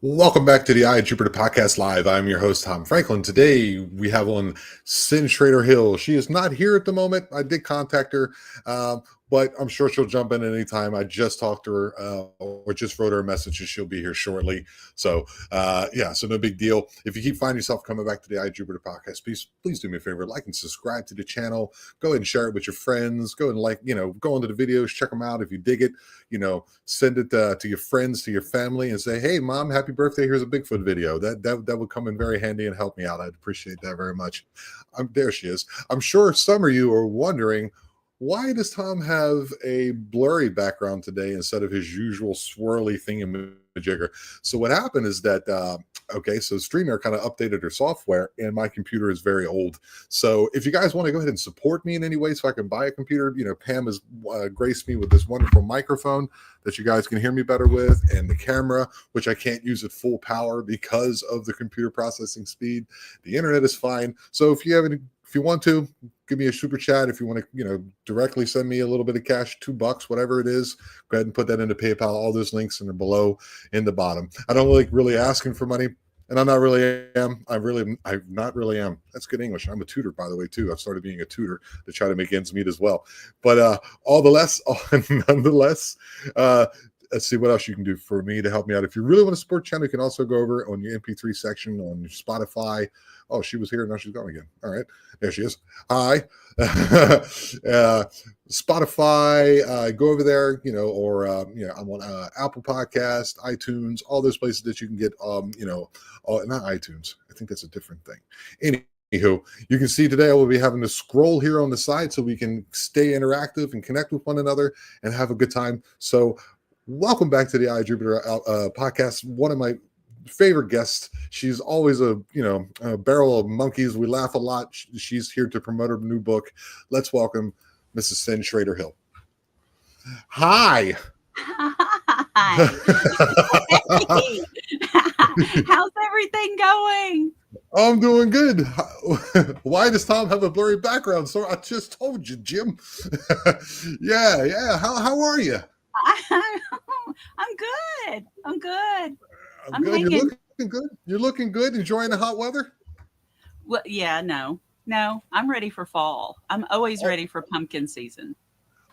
Welcome back to the I Jupiter Podcast Live. I'm your host, Tom Franklin. Today we have on Cyn Shrader Hill. She is not here at the moment. I did contact her, but I'm sure she'll jump in at any time. I just talked to her or just wrote her a message and she'll be here shortly. So so no big deal. If you keep finding yourself coming back to the I Jupiter Podcast, please do me a favor, like and subscribe to the channel. Go ahead and share it with your friends. Go ahead and go into the videos, check them out. If you dig it, send it to your friends, to your family, and say, "Hey, Mom, happy birthday! Here's a Bigfoot video." That would come in very handy and help me out. I'd appreciate that very much. There she is. I'm sure some of you are wondering, why does Tom have a blurry background today instead of his usual swirly thingamajigger? So what happened is that so StreamYard kind of updated their software, and my computer is very old. So if you guys want to go ahead and support me in any way so I can buy a computer, Pam has graced me with this wonderful microphone that you guys can hear me better with, and the camera, which I can't use at full power because of the computer processing speed. The internet is fine. So if you want to, give me a super chat. If you want to, directly send me a little bit of cash, $2, whatever it is, go ahead and put that into PayPal. All those links are below in the bottom. I don't really asking for money, and I'm not really am. I not really am. That's good English. I'm a tutor, by the way, too. I've started being a tutor to try to make ends meet as well. But nonetheless, let's see what else you can do for me to help me out. If you really want to support the channel, you can also go over on your MP3 section on your Spotify. Oh, she was here. Now she's gone again. All right. There she is. Hi. Spotify, go over there, I'm on Apple Podcast, iTunes, all those places that you can get, not iTunes. I think that's a different thing. Anywho, you can see today I will be having to scroll here on the side so we can stay interactive and connect with one another and have a good time. So welcome back to the I Jupiter podcast. One of my favorite guests. She's always a barrel of monkeys. We laugh a lot. She's here to promote her new book. Let's welcome Mrs. Cyn Shrader Hill. Hi. Hi. How's everything going? I'm doing good. Why does Tom have a blurry background? So I just told you, Jim. Yeah. How are you? I'm good. I'm good. I'm good. You're looking good. You're looking good. Enjoying the hot weather? Well, yeah, no. I'm ready for fall. I'm always ready for pumpkin season.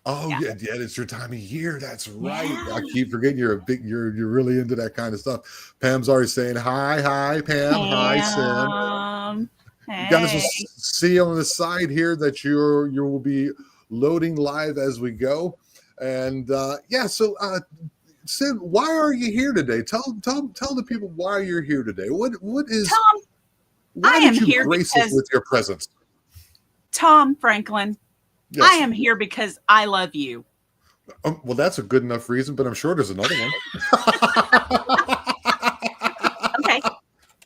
Oh yeah, it's your time of year. That's right. Yeah. I keep forgetting you're really into that kind of stuff. Pam's already saying hi, Pam. Hi, Cyn. Hey. You guys will see on the side here that you will be loading live as we go, and So, Cyn, why are you here today? Tell the people why you're here today. What is Tom? Why did you grace us with your presence? Tom Franklin, yes. I am here because I love you. Well, that's a good enough reason, but I'm sure there's another one. Okay.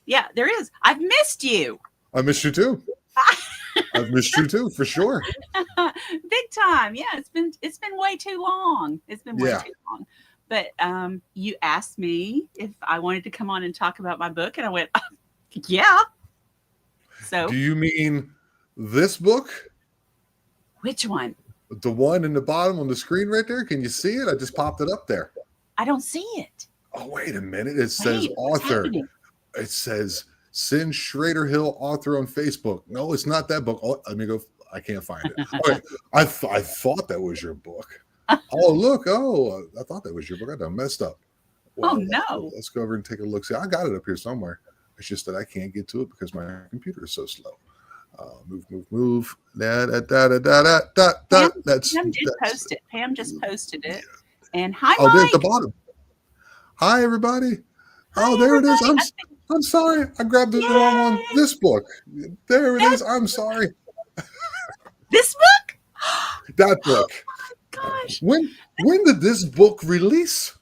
Yeah, there is. I've missed you. I missed you too. I've missed you too, for sure. Big time. Yeah, it's been way too long. It's been way too long. But you asked me if I wanted to come on and talk about my book, and I went, yeah. So, do you mean this book? Which one? The one in the bottom on the screen right there. Can you see it? I just popped it up there. I don't see it. Oh, wait a minute. It says author. It says Cyn Shrader Hill, author on Facebook. No, it's not that book. Oh, let me go. I can't find it. Okay. I thought that was your book. Oh, look. Oh, I thought that was your book. I done messed up. Well, no. Let's go over and take a look. See, I got it up here somewhere. It's just that I can't get to it because my computer is so slow. Move. Pam just posted it. And hi, Mike. There's at the bottom. Hi, everybody. Hi, there everybody. it is. I'm sorry. I grabbed the wrong one. This book. There it is. I'm sorry. This book? That book. Oh, my gosh. When did this book release?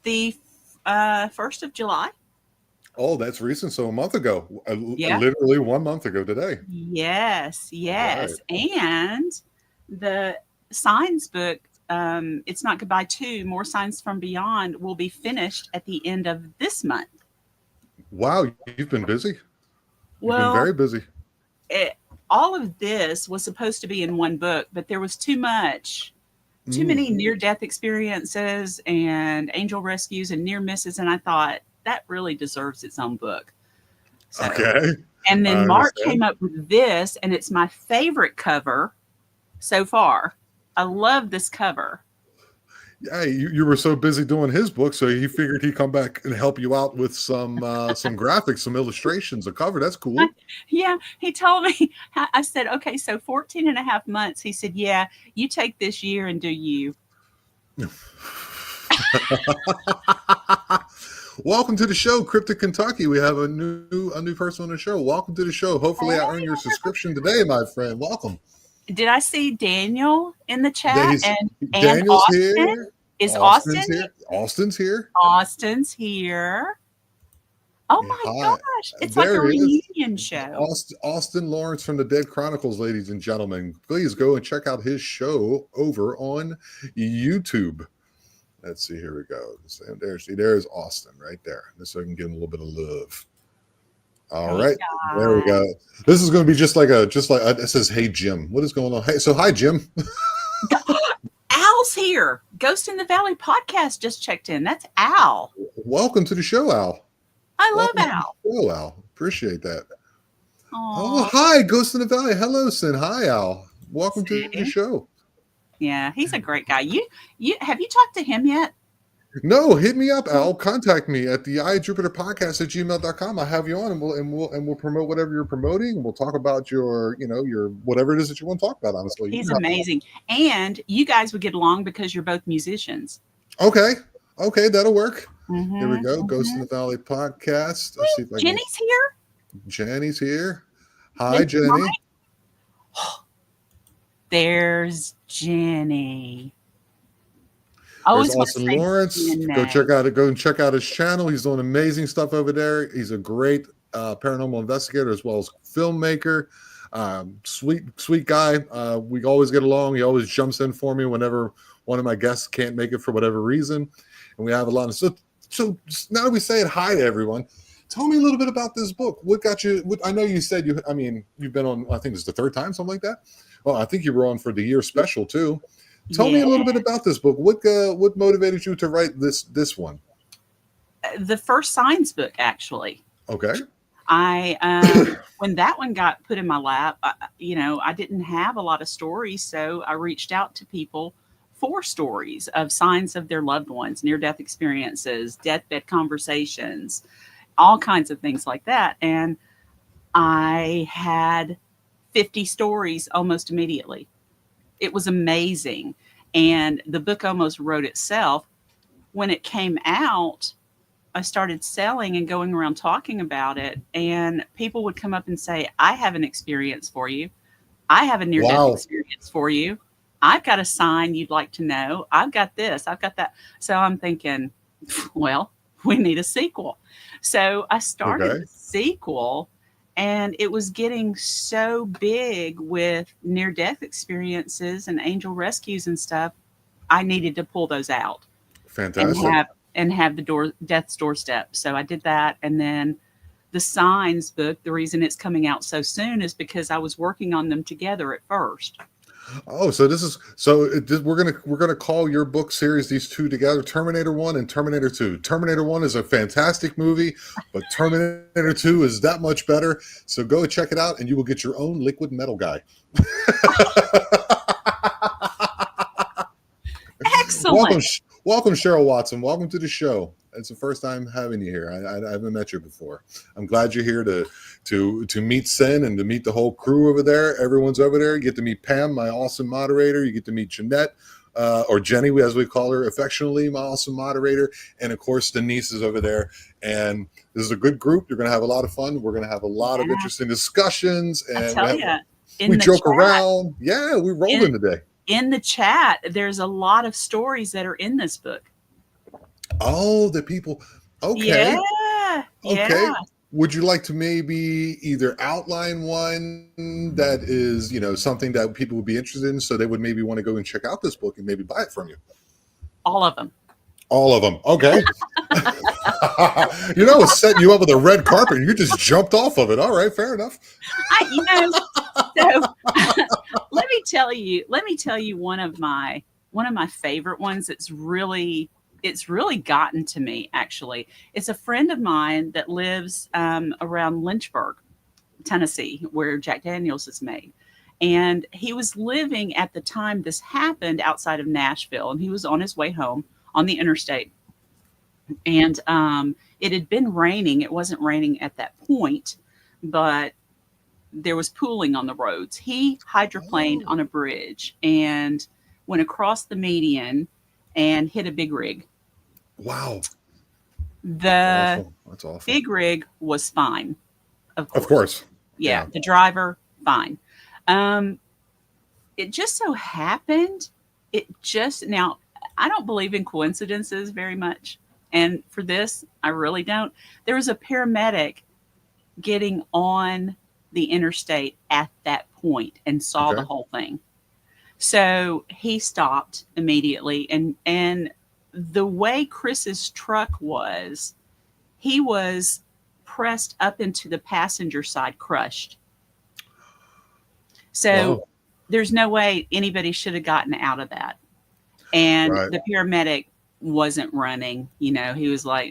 The 1st of July. Oh, that's recent. So a month ago, literally 1 month ago today. Yes. Right. And the Signs book, It's Not Goodbye 2, More Signs from Beyond, will be finished at the end of this month. Wow, you've been busy. You've been very busy. All of this was supposed to be in one book, but there was too much too many near-death experiences and angel rescues and near misses, and I thought that really deserves its own book. So, Okay. and I then Mark understand. came up with this, and it's my favorite cover so far. I love this cover. Yeah, you were so busy doing his book, so he figured he'd come back and help you out with some graphics, some illustrations, a cover. That's cool. Yeah, he told me, I said, okay, so 14 and a half months. He said, yeah, you take this year and do you. Welcome to the show, Cryptic Kentucky. We have a new person on the show. Welcome to the show. Hopefully, I earned your subscription today, my friend. Welcome. Did I see Daniel in the chat? He's, And Daniel's Austin? here. Is Austin's Austin here. Austin's here. Austin's here. Oh my Hi. gosh. It's like a There he is. reunion show. Austin Lawrence from the Dead Chronicles, ladies and gentlemen. Please go and check out his show over on YouTube. Let's see. Here we go. There's Austin right there. Just so I can give him a little bit of love. All right, there we go. This is going to be just like it says, "Hey Jim, what is going on?" Hey, so hi Jim. Al's here. Ghost in the Valley podcast just checked in. That's Al. Welcome to the show, Al. I love Al. Oh, Al, appreciate that. Aww. Oh, hi, Ghost in the Valley. Hello, Cyn. Hi, Al. Welcome to the show. Yeah, he's a great guy. You have you talked to him yet? No, hit me up, Al. Contact me at the ijupiterpodcast@gmail.com. I have you on, and we'll promote whatever you're promoting. We'll talk about your whatever it is that you want to talk about. Honestly, he's amazing, and you guys would get along because you're both musicians. Okay, that'll work. Mm-hmm, Here we go. Ghost in the Valley podcast. Let's see if Jenny's here. Jenny's here. Hi, Jenny. There's Jenny. There's Austin Lawrence. Go and check out his channel. He's doing amazing stuff over there. He's a great paranormal investigator as well as filmmaker. Sweet guy. We always get along. He always jumps in for me whenever one of my guests can't make it for whatever reason. And we have a lot of so now that we say it hi to everyone, tell me a little bit about this book. What got you? I know you said you've been on, I think it's the third time, something like that. Well, I think you were on for the year special too. Tell me a little bit about this book. What motivated you to write this one? The first science book, actually. Okay. I when that one got put in my lap, I didn't have a lot of stories, so I reached out to people for stories of signs of their loved ones, near-death experiences, deathbed conversations, all kinds of things like that. And I had 50 stories almost immediately. It was amazing. And the book almost wrote itself. When it came out, I started selling and going around talking about it. And people would come up and say, I have an experience for you. I have a near-death experience for you. I've got a sign you'd like to know. I've got this. I've got that. So I'm thinking, well, we need a sequel. So I started the sequel, and it was getting so big with near-death experiences and angel rescues and stuff. I needed to pull those out. Fantastic. And have the Death's Doorstep. So I did that. And then the signs book, the reason it's coming out so soon is because I was working on them together at first. Oh, so we're gonna call your book series, these two together, Terminator 1 and Terminator 2. Terminator 1 is a fantastic movie, but Terminator 2 is that much better. So go check it out, and you will get your own liquid metal guy. Excellent. Welcome, Cheryl Watson. Welcome to the show. It's the first time having you here. I haven't met you before. I'm glad you're here to meet Cyn and to meet the whole crew over there. Everyone's over there. You get to meet Pam, my awesome moderator. You get to meet Jeanette, or Jenny, as we call her affectionately, my awesome moderator. And, of course, Denise is over there. And this is a good group. You're going to have a lot of fun. We're going to have a lot of interesting discussions. And I tell you, we joke around. Yeah, we're rolling today. In the chat, there's a lot of stories that are in this book. Oh, the people. Okay. Yeah. Okay. Yeah. Would you like to maybe either outline one that is, something that people would be interested in, so they would maybe want to go and check out this book and maybe buy it from you? All of them. All of them. Okay. It's setting you up with a red carpet. You just jumped off of it. All right. Fair enough. So let me tell you one of my one of my favorite ones. It's really gotten to me, actually. It's a friend of mine that lives around Lynchburg, Tennessee, where Jack Daniels is made. And he was living at the time this happened outside of Nashville, and he was on his way home on the interstate. And it had been raining. It wasn't raining at that point, but there was pooling on the roads. He hydroplaned Oh, on a bridge and went across the median and hit a big rig. wow. That's The awful. That's awful. big rig was fine, of Of course. course. Yeah, Yeah. the driver, fine. Um, it just so happened, now, I don't believe in coincidences very much. And for this, I really don't. There was a paramedic getting on the interstate at that point and saw the Okay. whole thing. So he stopped immediately, and the way Chris's truck was, he was pressed up into the passenger side, crushed. So Wow. there's no way anybody should have gotten out of that. And Right. the paramedic wasn't running. He was like,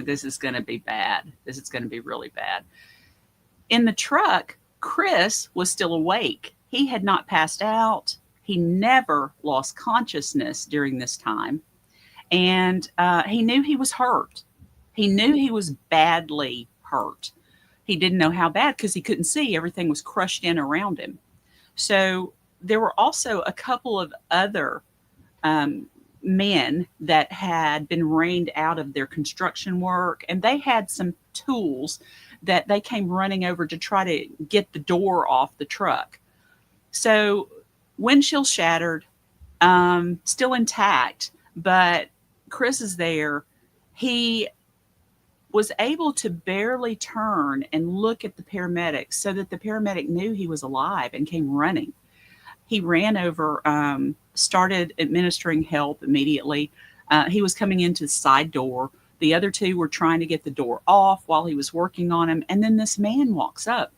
this is going to be bad. This is going to be really bad. In the truck, Chris was still awake. He had not passed out. He never lost consciousness during this time. And he knew he was hurt. He knew he was badly hurt. He didn't know how bad because he couldn't see. Everything was crushed in around him. So there were also a couple of other um, men that had been rained out of their construction work, and they had some tools that they came running over to try to get the door off the truck. So windshield shattered, still intact, but Chris is there. He was able to barely turn and look at the paramedics so that the paramedic knew he was alive and came running. He ran over, started administering help immediately. He was coming into the side door. The other two were trying to get the door off while he was working on him. And then this man walks up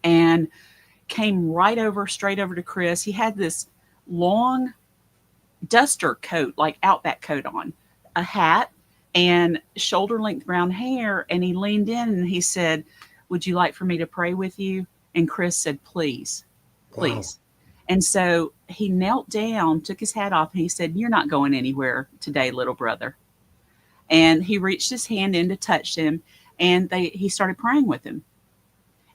and came right over, straight over to Chris. He had this long duster coat, like Outback coat on, a hat, and shoulder length brown hair. And he leaned in and he said, "Would you like for me to pray with you?" And Chris said, "Please, Wow. please." And so he knelt down, took his hat off, and he said, "You're not going anywhere today, little brother." And he reached his hand in to touch him, and he started praying with him.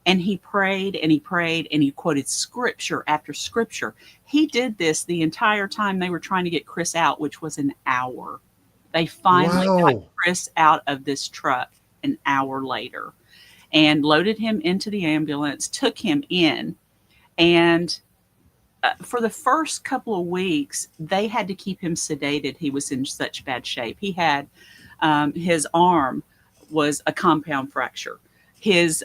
And he prayed and he prayed and he quoted scripture after scripture. He did this the entire time they were trying to get Chris out, which was an hour. They finally got Wow. Chris out of this truck an hour later and loaded him into the ambulance, took him in. And for the first couple of weeks, they had to keep him sedated. He was in such bad shape. He had his arm was a compound fracture. His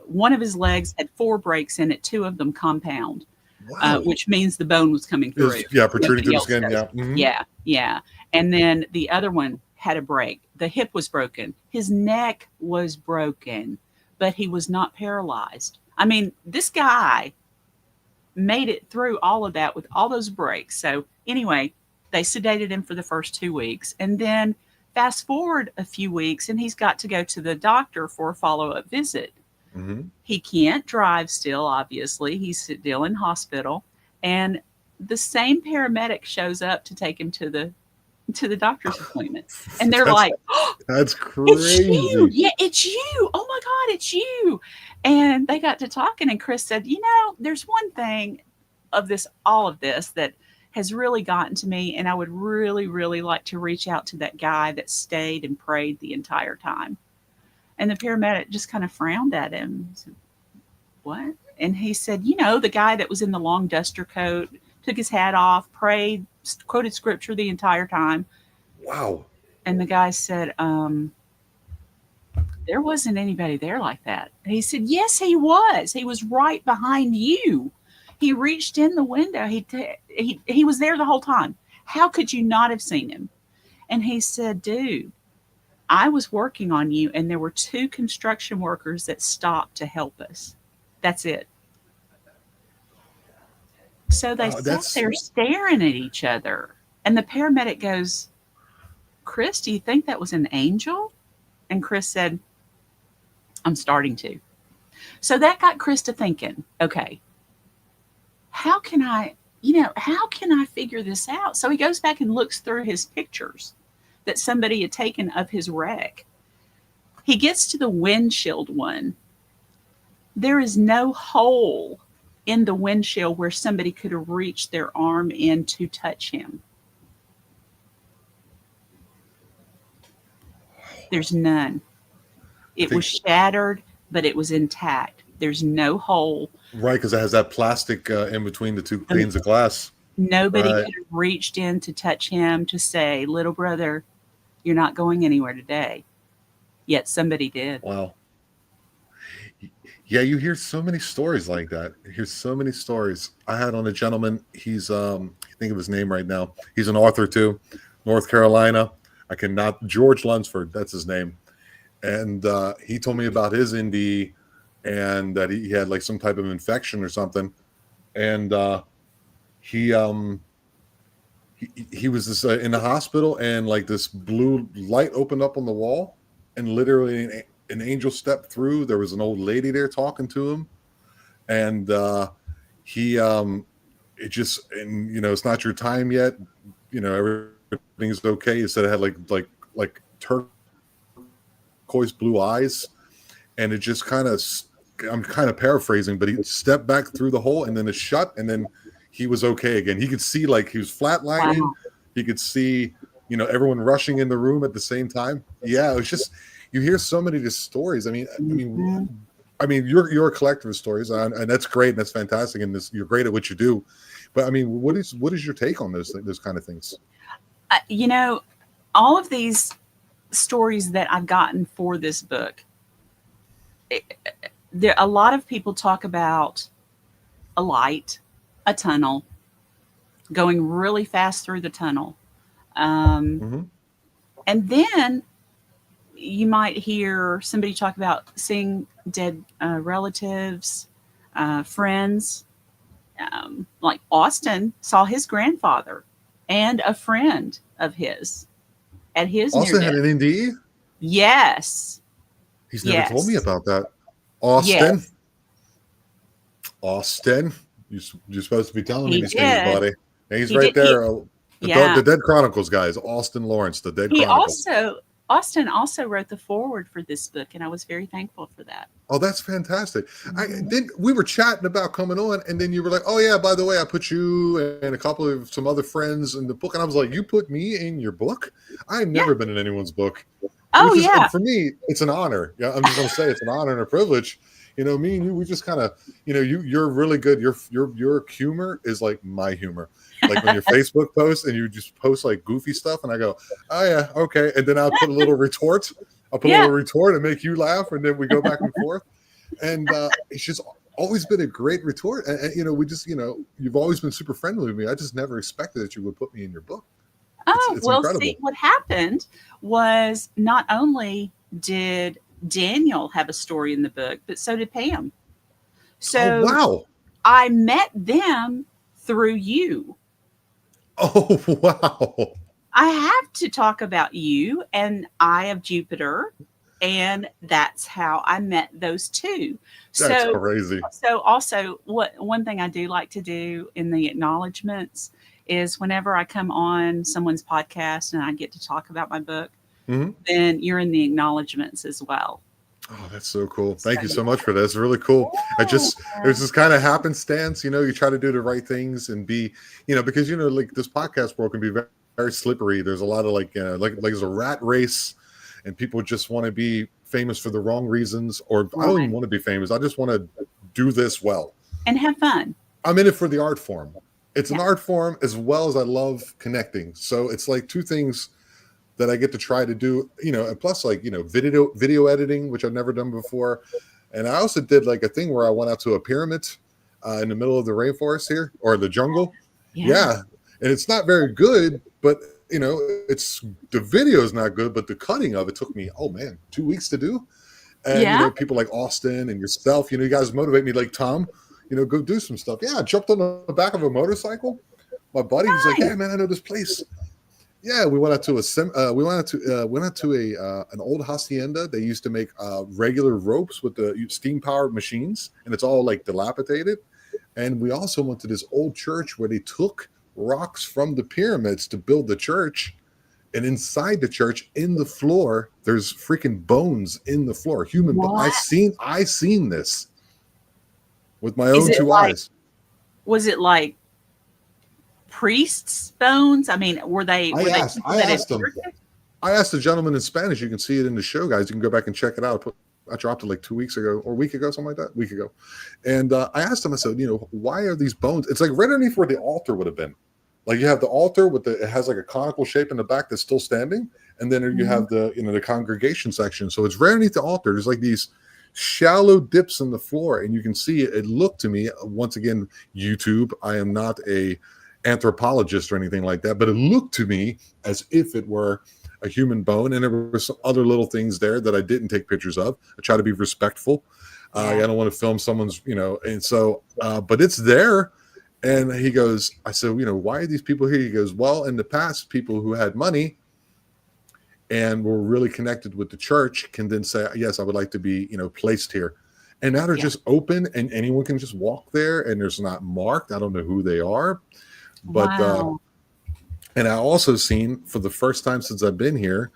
one of his legs had 4 breaks in it, 2 of them compound, Wow. which means the bone was coming through. Is yeah, protruding through Nobody the else skin. does. Yeah. Hmm. Yeah, yeah. And then the other one had a break. The hip was broken. His neck was broken, but he was not paralyzed. I mean, this guy made it through all of that with all those breaks. So anyway, they sedated him for the first 2 weeks. And then fast forward a few weeks, and he's got to go to the doctor for a follow-up visit. Hmm. He can't drive still, obviously. He's still in hospital. And the same paramedic shows up to take him to the doctor's appointment. And they're That's like, "Oh, that's it's you. crazy. Yeah, it's you. Oh my God, it's you." And they got to talking, and Chris said, "There's one thing of this, all of this, that has really gotten to me. And I would really, really like to reach out to that guy that stayed and prayed the entire time." And the paramedic just kind of frowned at him. He said, "What?" And he said, "The guy that was in the long duster coat, took his hat off, prayed, quoted scripture the entire time." Wow. And the guy said, "There wasn't anybody there like that." And he said, "Yes, he was. He was right behind you. He reached in the window. He was there the whole time. How could you not have seen him?" And he said, "Dude, I was working on you, and there were 2 construction workers that stopped to help us. That's it." So they sat That's there staring at each other. And the paramedic goes, Chris, do you think that was an angel? And Chris said, I'm starting to. So that got Chris to thinking, okay, how can I figure this out? So he goes back and looks through his pictures that somebody had taken of his wreck. He gets to the windshield one. There is no hole in the windshield where somebody could have reached their arm in to touch him. There's none. It was shattered, but it was intact. There's no hole. right, because it has that plastic in between the two panes of glass. Nobody Right. could have reached in to touch him to say, little brother, you're not going anywhere today. Yet somebody did. Wow. Yeah, you hear so many stories like that. You hear so many stories. I had on a gentleman, he's I think of his name right now. He's an author too, North Carolina. George Lunsford, that's his name. And he told me about his indie and that he had like some type of infection or something. And he was this in the hospital, and like this blue light opened up on the wall, and literally an angel stepped through. There was an old lady there talking to him, and he it just, and it's not your time yet. Everything's okay. He said it had like turquoise blue eyes, and it just kind of, I'm kind of paraphrasing, but he stepped back through the hole, and then it shut, and then he was okay again. He could see, like, he was flatlining. Wow. He could see, everyone rushing in the room at the same time. Yeah, it was just, you hear so many of these stories. I mean, you're a collector of stories, and that's great, and that's fantastic, and you're great at what you do. But I mean, what is your take on those kind of things? All of these stories that I've gotten for this book, a lot of people talk about a light, a tunnel, going really fast through the tunnel. And then you might hear somebody talk about seeing dead relatives, friends. Like Austin saw his grandfather and a friend of his at his Austin had near-death. an NDE? Yes. He's never told me about that. Austin? Yes. Austin? You're supposed to be telling me He these things, did. buddy. And he's He right did. there. Yeah. The Dead Chronicles, guys. Austin Lawrence, the Dead Chronicles. Austin also wrote the foreword for this book, and I was very thankful for that. Oh, that's fantastic. We were chatting about coming on, and then you were like, oh yeah, by the way, I put you and a couple of some other friends in the book. And I was like, you put me in your book? I've never been in anyone's book. And for me, it's an honor. Yeah, I'm just gonna say it's an honor and a privilege. Me and you, we just kind of, you're really good. Your humor is like my humor. Like when your Facebook posts and you just post like goofy stuff, and I go, oh yeah, okay, and then I'll put a little retort. I'll put a little retort and make you laugh, and then we go back and forth. And it's just always been a great retort. And we just, you've always been super friendly with me. I just never expected that you would put me in your book. It's incredible. See, what happened was not only did Daniel have a story in the book, but so did Pam. So wow. I met them through you. Oh, wow. I have to talk about you and Eye of Jupiter, and that's how I met those two. That's crazy. So also, one thing I do like to do in the acknowledgments is whenever I come on someone's podcast and I get to talk about my book, then you're in the acknowledgments as well. Oh, that's so cool. Thank you so much for that. It's really cool. There's this kind of happenstance, you try to do the right things and be, because, like this podcast world can be very, very slippery. There's a lot of like there's a rat race, and people just want to be famous for the wrong reasons, or I don't even want to be famous. I just want to do this well. And have fun. I'm in it for the art form. It's an art form as well as I love connecting. So it's like two things that I get to try to do, and plus like, video editing, which I've never done before. And I also did like a thing where I went out to a pyramid in the middle of the rainforest here, or the jungle. Yeah. And it's not very good, but the video is not good, but the cutting of it took me, 2 weeks to do. And, people like Austin and yourself, you guys motivate me, like Tom, go do some stuff. Yeah, I jumped on the back of a motorcycle. My buddy was like, "Hey man, I know this place." Yeah, we went out to an old hacienda. They used to make regular ropes with the steam powered machines, and it's all like dilapidated. And we also went to this old church where they took rocks from the pyramids to build the church. And inside the church, in the floor, there's freaking bones in the floor. Human bones. I seen this with my own two eyes. Was it like priests' bones? I mean, were they? I asked them. I asked the gentleman in Spanish. You can see it in the show, guys. You can go back and check it out. I dropped it like 2 weeks ago or a week ago, something like that. Week ago. And I asked him, I said, why are these bones? It's like right underneath where the altar would have been. Like you have the altar it has like a conical shape in the back that's still standing. And then you have the congregation section. So it's right underneath the altar. There's like these shallow dips in the floor. And you can see it looked to me, once again, YouTube. I am not a anthropologist or anything like that, but it looked to me as if it were a human bone, and there were some other little things there that I didn't take pictures of. I try to be respectful. I don't want to film someone's, and so, but it's there. And he goes, I said, why are these people here? He goes, well, in the past, people who had money and were really connected with the church can then say, yes, I would like to be, placed here. And now they're just open and anyone can just walk there, and there's not marked. I don't know who they are, but, and I also seen for the first time since I've been here,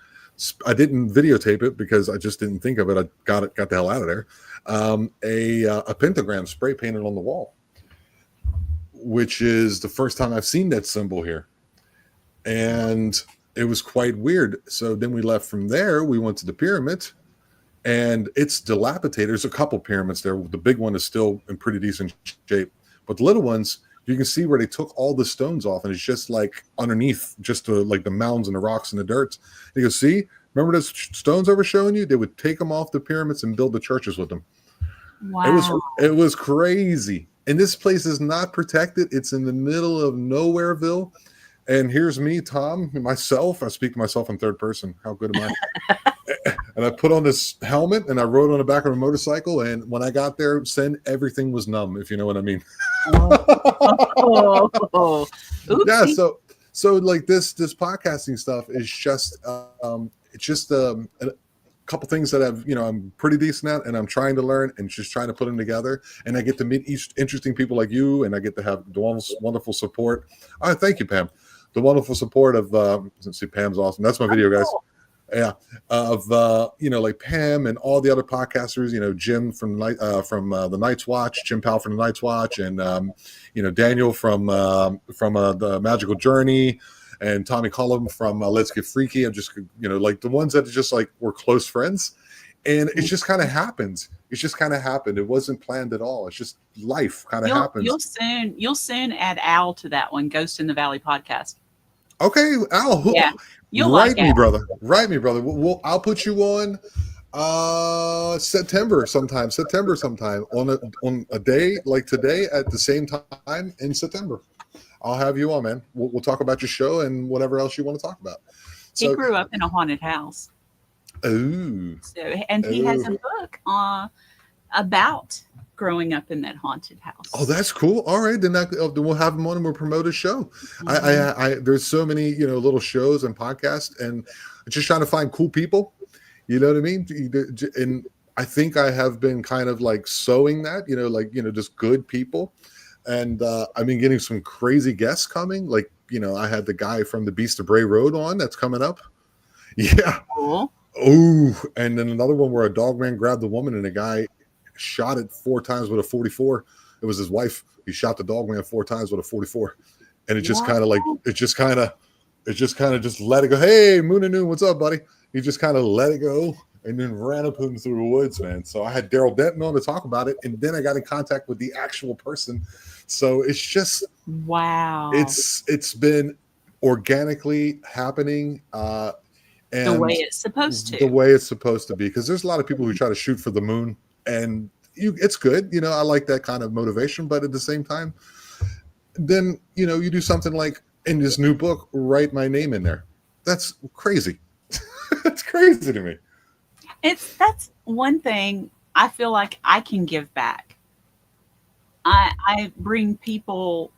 I didn't videotape it because I just didn't think of it. I got the hell out of there. A pentagram spray painted on the wall, which is the first time I've seen that symbol here. And it was quite weird. So then we left from there. We went to the pyramid, and it's dilapidated. There's a couple pyramids there. The big one is still in pretty decent shape, but the little ones, you can see where they took all the stones off, and it's just like underneath, just like the mounds and the rocks and the dirt. And you go, see, remember those stones I was showing you? They would take them off the pyramids and build the churches with them. Wow. It was crazy. And this place is not protected. It's in the middle of Nowhereville. And here's me, Tom, myself. I speak to myself in third person. How good am I? And I put on this helmet and I rode on the back of a motorcycle. And when I got there, everything was numb, if you know what I mean. Yeah. So like this podcasting stuff is just, it's just a couple things that I'm pretty decent at, and I'm trying to learn and just trying to put them together. And I get to meet interesting people like you, and I get to have the wonderful support. Thank you, Pam. The wonderful support of, let's see, Pam's awesome. That's my video, guys. Yeah. Of, like Pam and all the other podcasters, Jim from the Night's Watch, Jim Powell from the Night's Watch, and, Daniel from the Magical Journey, and Tommy Cullum from Let's Get Freaky. I'm just, like the ones that are just like we're close friends. And it just kind of happens. It's just kind of happened. It wasn't planned at all. It's just life kind of happens. You'll soon add Al to that one, Ghost in the Valley podcast. Okay, Al. Yeah, you'll write me, brother. Write me, brother. I'll put you on September sometime on a day like today at the same time in September. I'll have you on, man. We'll talk about your show and whatever else you want to talk about. He grew up in a haunted house. Ooh. And he has a book about growing up in that haunted house. Oh, that's cool. All right, then we'll have him on and we'll promote his show. Mm-hmm. I there's so many little shows and podcasts, and just trying to find cool people. You know what I mean? And I think I have been kind of like sowing that. Just good people. And I've been getting some crazy guests coming. Like, I had the guy from the Beast of Bray Road on that's coming up. Yeah. Cool. Oh, and then another one where a dog man grabbed the woman and a guy shot it 4 times with a 44. It was his wife. He shot the dog man 4 times with a 44. And it just kind of just let it go. Hey, Moon and Noon, what's up, buddy? He just kind of let it go and then ran up him through the woods, man. So I had Daryl Denton on to talk about it, and then I got in contact with the actual person. So it's just wow. It's been organically happening. And the way it's supposed to. The way it's supposed to be, because there's a lot of people who try to shoot for the moon, and it's good. I like that kind of motivation, but at the same time, then you do something like in this new book, write my name in there. That's crazy. It's crazy to me. That's one thing I feel like I can give back. I bring people,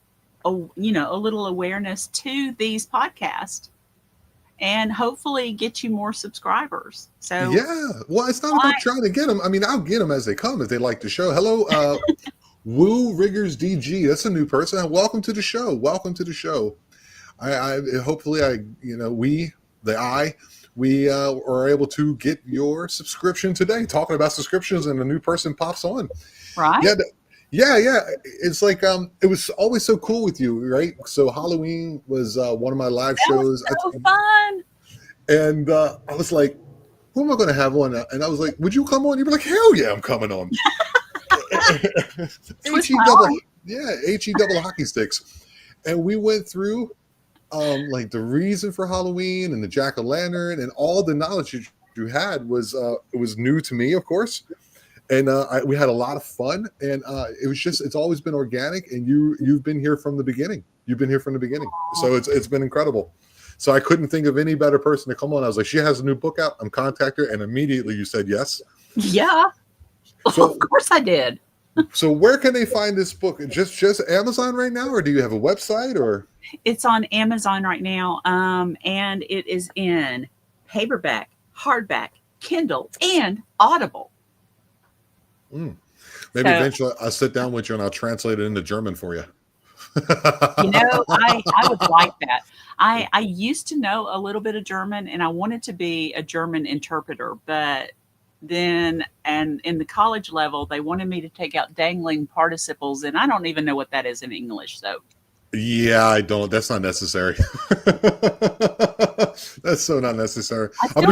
a little awareness to these podcasts, and hopefully get you more subscribers. So Yeah. Well, it's not about trying to get them. I mean, I'll get them as they come if they like the show. Hello, Woo Riggers DG. That's a new person. Welcome to the show. Welcome to the show. I hopefully we are able to get your subscription today. Talking about subscriptions, and a new person pops on. right? Yeah. It's like it was always so cool with you, right? So Halloween was one of my live shows. That was so fun. And I was like, who am I going to have on? And I was like, would you come on? You'd be like, hell yeah, I'm coming on. HE double hockey sticks. And we went through like the reason for Halloween and the jack-o'-lantern, and all the knowledge you had was it was new to me, of course. And we had a lot of fun, and it's always been organic, and you've been here from the beginning. You've been here from the beginning. So it's been incredible. So I couldn't think of any better person to come on. I was like, she has a new book out. I'm contact her, and immediately you said yes. Yeah. So, of course I did. So where can they find this book? Just Amazon right now, or do you have a website? Or it's on Amazon right now, and it is in paperback, hardback, Kindle, and Audible. Maybe eventually I'll sit down with you and I'll translate it into German for you. I would like that. I used to know a little bit of German, and I wanted to be a German interpreter, but then, and in the college level, they wanted me to take out dangling participles, and I don't even know what that is in English. So yeah, I don't. That's not necessary. That's so not necessary. Aber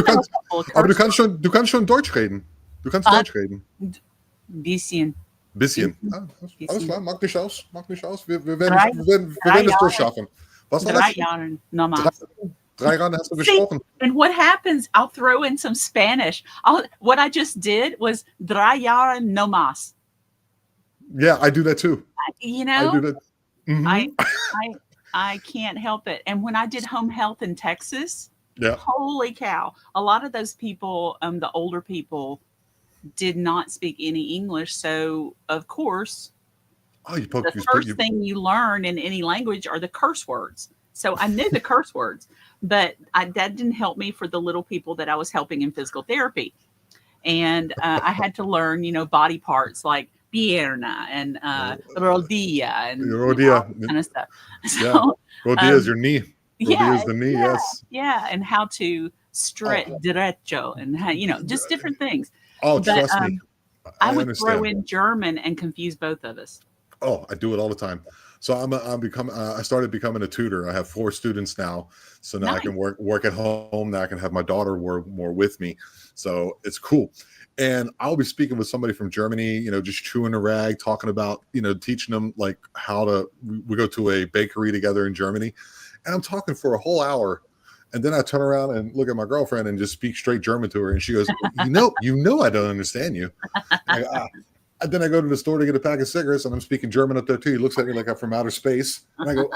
du kannst schon Deutsch reden. Du kannst Deutsch reden. Bisschen. Alles klar, mach nicht aus. Wir werden es durchschaffen. Was war das? 3 Jahre nochmals. 3 Jahre hast du gesprochen. And what happens, I'll throw in some Spanish. What I just did was 3 Jahre no más. Yeah, I do that too. I do that. Mm-hmm. I can't help it. And when I did home health in Texas, holy cow, a lot of those people, the older people, did not speak any English. So, of course, the first thing you learn in any language are the curse words. So I knew the curse words, but that didn't help me for the little people that I was helping in physical therapy. And I had to learn, body parts like pierna and rodilla and all that kind of stuff. So, rodilla is your knee. Rodilla is the knee, yes. Yeah, and how to stretch derecho and how, just different things. Oh, trust me. I would throw in German and confuse both of us. Oh, I do it all the time. So I started becoming a tutor. I have 4 students now. So now I can work at home. Now I can have my daughter work more with me. So it's cool. And I'll be speaking with somebody from Germany, just chewing a rag, talking about, teaching them like we go to a bakery together in Germany. And I'm talking for a whole hour. And then I turn around and look at my girlfriend and just speak straight German to her. And she goes, I don't understand you. And then I go to the store to get a pack of cigarettes, and I'm speaking German up there too. He looks at me like I'm from outer space. And I go,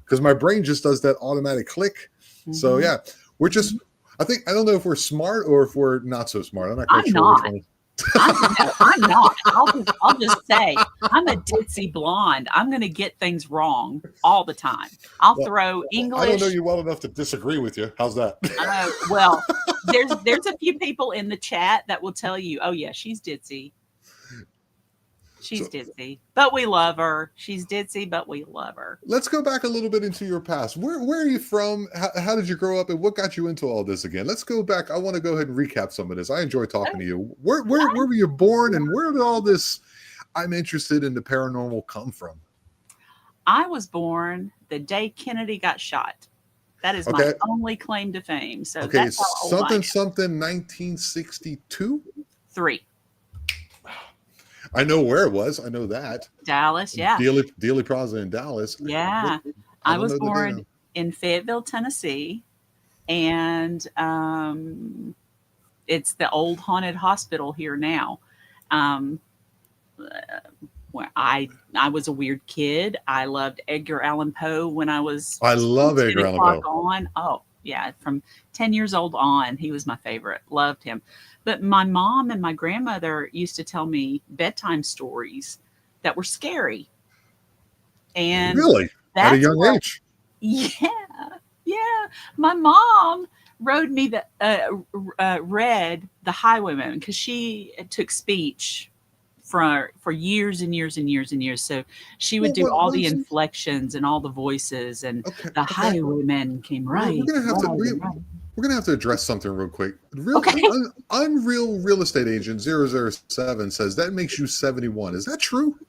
because my brain just does that automatic click. Mm-hmm. So yeah, I don't know if we're smart or if we're not so smart. I'm not quite sure which one. I'm not. I'll just say I'm a ditzy blonde. I'm going to get things wrong all the time. I'll throw English. I don't know you well enough to disagree with you. How's that? Well, there's a few people in the chat that will tell you, oh yeah, she's ditzy. She's ditzy, but we love her. She's ditzy, but we love her. Let's go back a little bit into your past. Where are you from? How did you grow up, and what got you into all this again? Let's go back. I want to go ahead and recap some of this. I enjoy talking to you. Where were you born, and where did all this I'm interested in the paranormal come from? I was born the day Kennedy got shot. That is my only claim to fame. So that's how old I am. Something 1962? 3. I know where it was. I know that. Dallas, yeah. Dealey Plaza in Dallas. Yeah. I was born in Fayetteville, Tennessee. And it's the old haunted hospital here now. Where I was a weird kid. I loved Edgar Allan Poe when I was Edgar Allan Poe. On. Oh, yeah. From 10 years old on, he was my favorite. Loved him. But my mom and my grandmother used to tell me bedtime stories that were scary. And Really? At a that's young what, age? yeah, yeah. My mom rode me read The Highwayman because she took speech for years and years and years and years. So she would Well, do all what the is, inflections and all the voices, and okay, the okay. highwayman came We're right, gonna have to right, and right. we're gonna have to address something real quick. Okay. Unreal real estate agent 007 says that makes you 71. Is that true?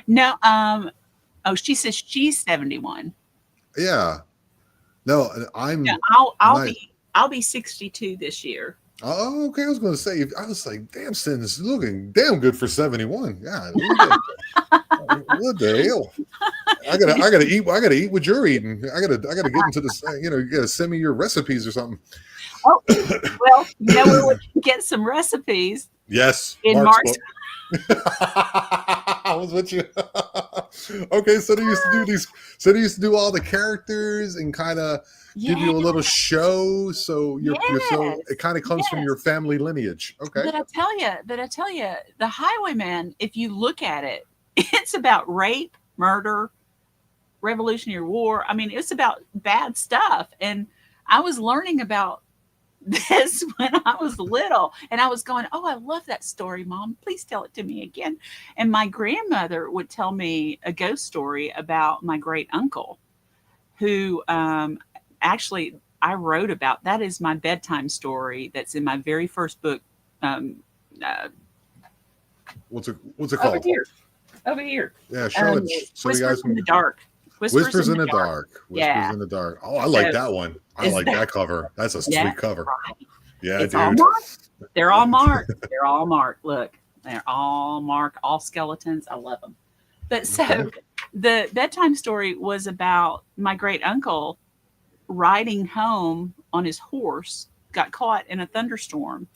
No, oh, she says she's 71. Yeah. No, Yeah, I'm I'll my. be 62 this year. Oh, okay. I was going to say, I was like, damn, Sin is looking damn good for 71. Yeah, what the hell? I gotta eat. I gotta eat what you're eating. I gotta get into this. You gotta send me your recipes or something. Oh, well, you know where we can get some recipes Yes, in Mark's Mark's. book. I was with you. Okay, so they used to do these. So they used to do all the characters and kind of give Yeah, you a little show. So you're so yes, it kind of comes from yes. your family lineage. Okay. But I tell you, the Highwayman, if you look at it, it's about rape, murder, Revolutionary War. I mean, it's about bad stuff. And I was learning about this when I was little, and I was going, "Oh, I love that story, Mom. Please tell it to me again." And my grandmother would tell me a ghost story about my great uncle, who actually I wrote about. That is my bedtime story. That's in my very first book. Um, uh, What's it Over called? here, over here. Yeah, show it so you guys Whispers in can. the Dark. Whispers in the Dark. Whispers Yeah. in the Dark. Oh, I like that one. I like that cover. That's a Yeah, sweet cover. right. Yeah, It's all dude. marked. They're all marked. They're all marked. Look, they're all marked. All skeletons. I love them. But so Okay. the bedtime story was about my great uncle riding home on his horse, got caught in a thunderstorm,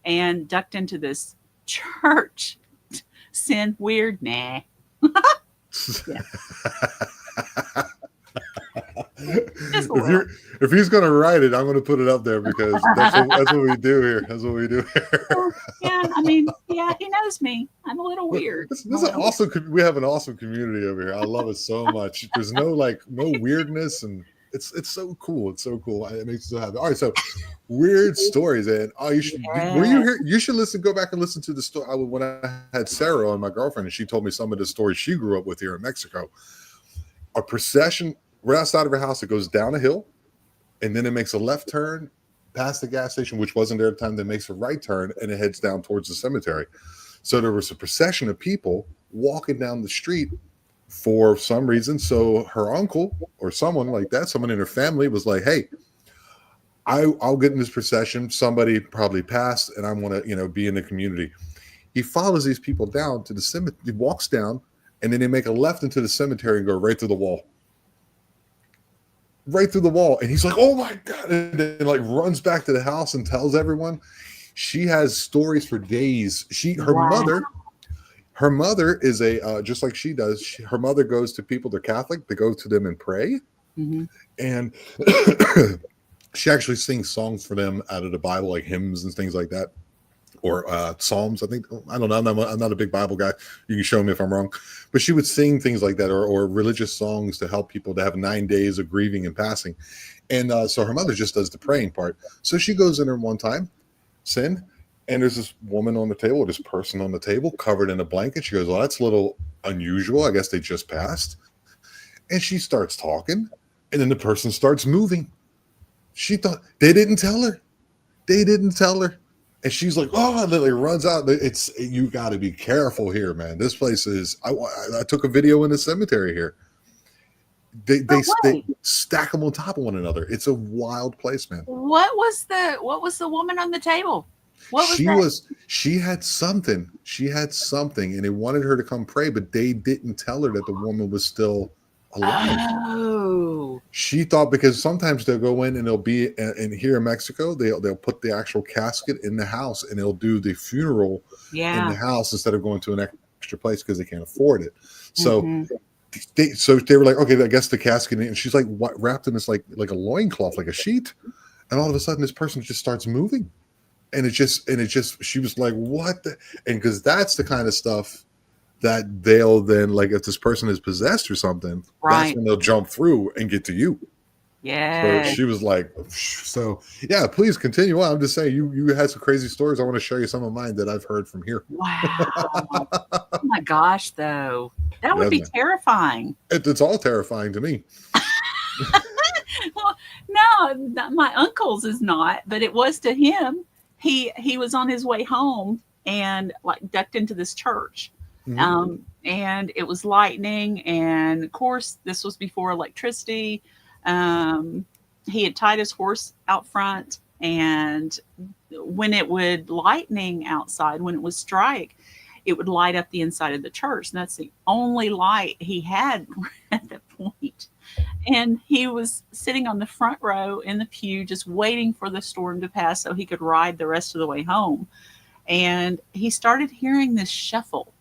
and ducked into this church. Sin weird, nah. If he's gonna write it, I'm gonna put it up there because that's what we do here. That's what we do here. Yeah, I mean, yeah, he knows me. I'm a little weird. This is an awesome. We have an awesome community over here. I love it so much. There's no weirdness, and it's so cool. It's so cool. It makes me so happy. All right, so weird stories, and you should were you here? You should go back and listen to the story when I had Sarah on, my girlfriend, and she told me some of the stories she grew up with here in Mexico. A procession right outside of her house. It goes down a hill, and then it makes a left turn past the gas station, which wasn't there at the time. Then makes a right turn, and it heads down towards the cemetery. So there was a procession of people walking down the street for some reason. So her uncle or someone like that, someone in her family was like, "Hey, I'll get in this procession. Somebody probably passed, and I want to, be in the community." He follows these people down to the cemetery. He walks down, and then they make a left into the cemetery and go right through the wall. Right through the wall. And he's like, "Oh my God." And then like runs back to the house and tells everyone. She has stories for days. Her mother is a just like she does. Her mother goes to people. They're Catholic. They go to them and pray, and she actually sings songs for them out of the Bible, like hymns and things like that, or Psalms. I think I don't know. I'm not a big Bible guy. You can show me if I'm wrong, but she would sing things like that, or religious songs to help people to have 9 days of grieving and passing. And so her mother just does the praying part. So she goes in there one time, Cyn, and there's this woman on the table, or this person on the table covered in a blanket. She goes, "Well, that's a little unusual. I guess they just passed." And she starts talking, and then the person starts moving. She thought they didn't tell her. They didn't tell her. And she's like, "Oh," and literally runs out. You got to be careful here, man. This place is. I took a video in the cemetery here. They stack them on top of one another. It's a wild place, man. What was the woman on the table? She had something, and they wanted her to come pray, but they didn't tell her that the woman was still alive. Oh. She thought, because sometimes they'll go in and they'll be, and here in Mexico, they'll put the actual casket in the house, and they'll do the funeral in the house instead of going to an extra place because they can't afford it. So they were like, "Okay, I guess the casket," and she's like, "What?" Wrapped in this like a loincloth, like a sheet, and all of a sudden this person just starts moving, and it just she was like, "What?" And because that's the kind of stuff that they'll then, like, if this person is possessed or something, that's when they'll jump through and get to you. So Yeah. she was like, so yeah, please continue on. I'm just saying, you had some crazy stories. I want to share you some of mine that I've heard from here. Wow. Oh my gosh, though. That would Yeah, be terrifying. it's all terrifying to me. Well, no, my uncle's is not, but it was to him. He was on his way home and like ducked into this church. Mm-hmm. And it was lightning, and of course this was before electricity. He had tied his horse out front, and when it would lightning outside, when it would strike, it would light up the inside of the church. And that's the only light he had at that point. And he was sitting on the front row in the pew, just waiting for the storm to pass so he could ride the rest of the way home. And he started hearing this shuffle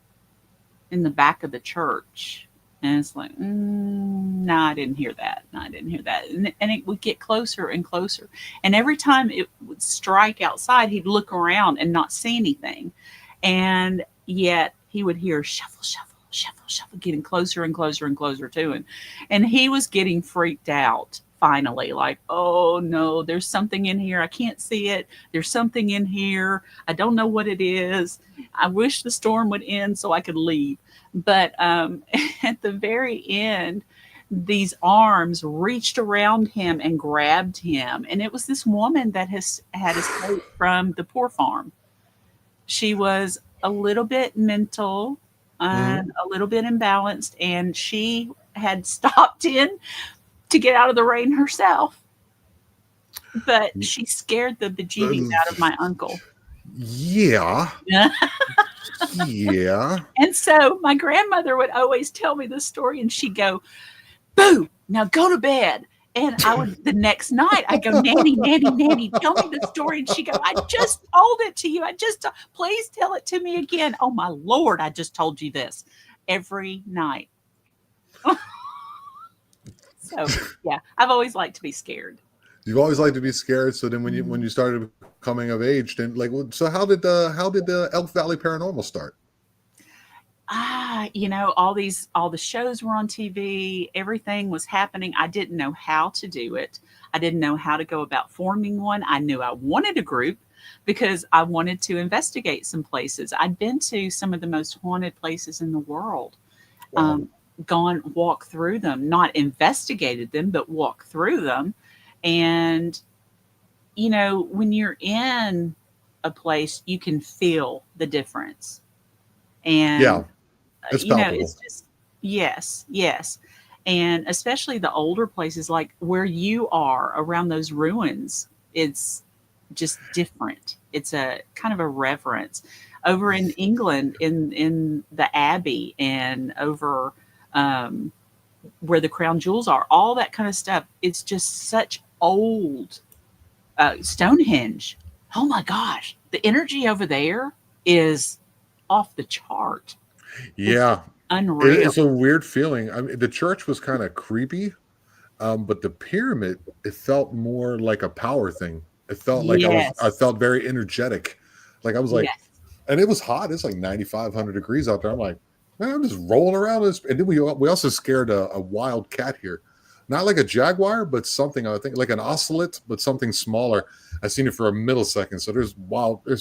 in the back of the church. And it's like, no, I didn't hear that. No, I didn't hear that. And it would get closer and closer. And every time it would strike outside, he'd look around and not see anything. And yet he would hear shuffle, shuffle, shuffle, shuffle, getting closer and closer and closer to him. And he was getting freaked out finally, like, oh no, there's something in here. I can't see it. There's something in here. I don't know what it is. I wish the storm would end so I could leave. But at the very end, these arms reached around him and grabbed him. And it was this woman that had escaped from the poor farm. She was a little bit mental and a little bit imbalanced, and she had stopped in to get out of the rain herself. But she scared the bejeebies out of my uncle. Yeah. Yeah. And so my grandmother would always tell me this story, and she'd go, "Boo, now go to bed." And I would, the next night, I go, "Nanny, Nanny, Nanny, tell me the story." And she go, "I just told it to you. Please tell it to me again." Oh my Lord, I just told you this every night. So yeah, I've always liked to be scared. You've always liked to be scared. So then when you started coming of age, then like, so how did the Elk Valley Paranormal start? All the shows were on TV, everything was happening. I didn't know how to do it. I didn't know how to go about forming one. I knew I wanted a group because I wanted to investigate some places. I'd been to some of the most haunted places in the world. Wow. Walk through them, not investigated them, but walk through them. And, when you're in a place, you can feel the difference. And, yeah, it's palpable. It's just, yes. And especially the older places, like where you are around those ruins, it's just different. It's a kind of a reverence. Over in England, in the Abbey, and over where the crown jewels are, all that kind of stuff. It's just such old Stonehenge. Oh my gosh, the energy over there is off the chart. Yeah, it's unreal. It's a weird feeling. I mean, the church was kind of creepy, but the pyramid, it felt more like a power thing. It felt like I felt very energetic. Like I was like, and it was hot. It's like 9,500 degrees out there. I'm like, man, I'm just rolling around this. And then we also scared a wild cat here. Not like a jaguar, but something, I think, like an ocelot, but something smaller. I seen it for a millisecond. So there's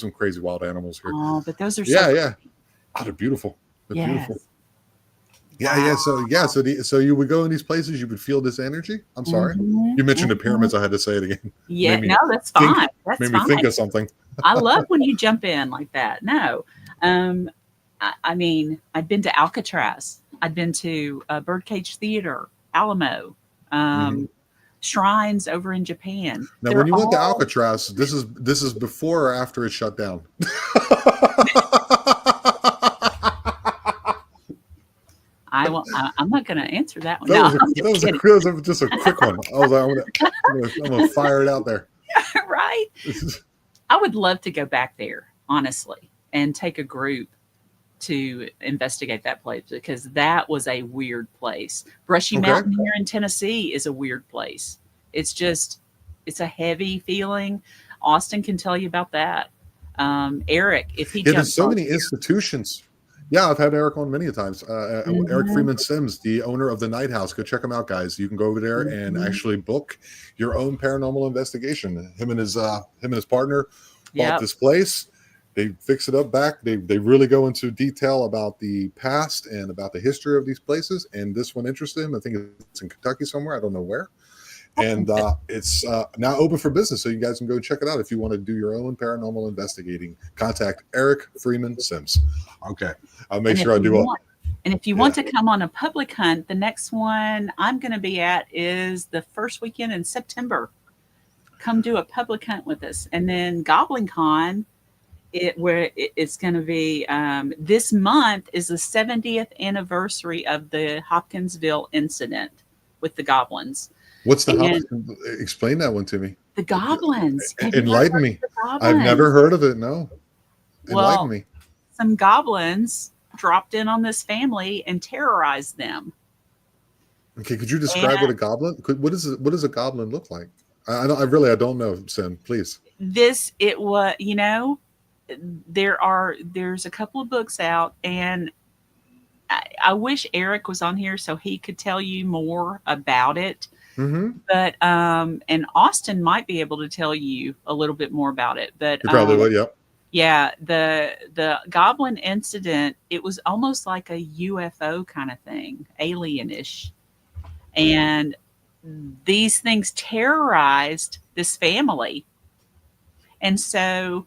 some crazy wild animals here. Oh, but those are yeah. Oh, they're beautiful. They're beautiful. Yeah. So you would go in these places, you would feel this energy. I'm sorry. You mentioned the pyramids. I had to say it again. Yeah, no, that's fine. Made me think of something. I love when you jump in like that. No. I mean, I'd been to Alcatraz. I'd been to Birdcage Theater, Alamo, shrines over in Japan. Now, when you went to Alcatraz, this is before or after it shut down? I'm not going to answer that one. That was just a quick one. I was like, I'm going to fire it out there. Right? I would love to go back there, honestly, and take a group to investigate that place, because that was a weird place. Brushy Mountain here in Tennessee is a weird place. It's a heavy feeling. Austin can tell you about that. Eric, if he there's so many institutions. Yeah, I've had Eric on many a times. Eric Mhm, Freeman Sims, the owner of the Night House. Go check him out, guys. You can go over there and mhm. actually book your own paranormal investigation. Him and his partner bought Yep. this place. They fix it up back. They really go into detail about the past and about the history of these places. And this one interested him. I think it's in Kentucky somewhere. I don't know where. And it's now open for business, so you guys can go check it out if you want to do your own paranormal investigating. Contact Eric Freeman Sims. Okay, I'll make And if sure I you do a want and if you yeah. want to come on a public hunt, the next one I'm going to be at is the first weekend in September. Come do a public hunt with us, and then Goblin Con, it's going to be this month is the 70th anniversary of the Hopkinsville incident with the goblins. What's the hop? And Explain that one to me. the goblins, have you never Enlighten heard of me. the I've never goblins? heard of it. No, enlighten Well, me. some goblins dropped in on this family and terrorized them. Okay, could you describe what And a goblin? What does a goblin look like? I don't know, Sin. Please. it was, there's a couple of books out, and I wish Eric was on here so he could tell you more about it. Mm-hmm. But and Austin might be able to tell you a little bit more about it. But You probably would. Yep. yeah, the goblin incident, it was almost like a UFO kind of thing, alienish. And these things terrorized this family. And so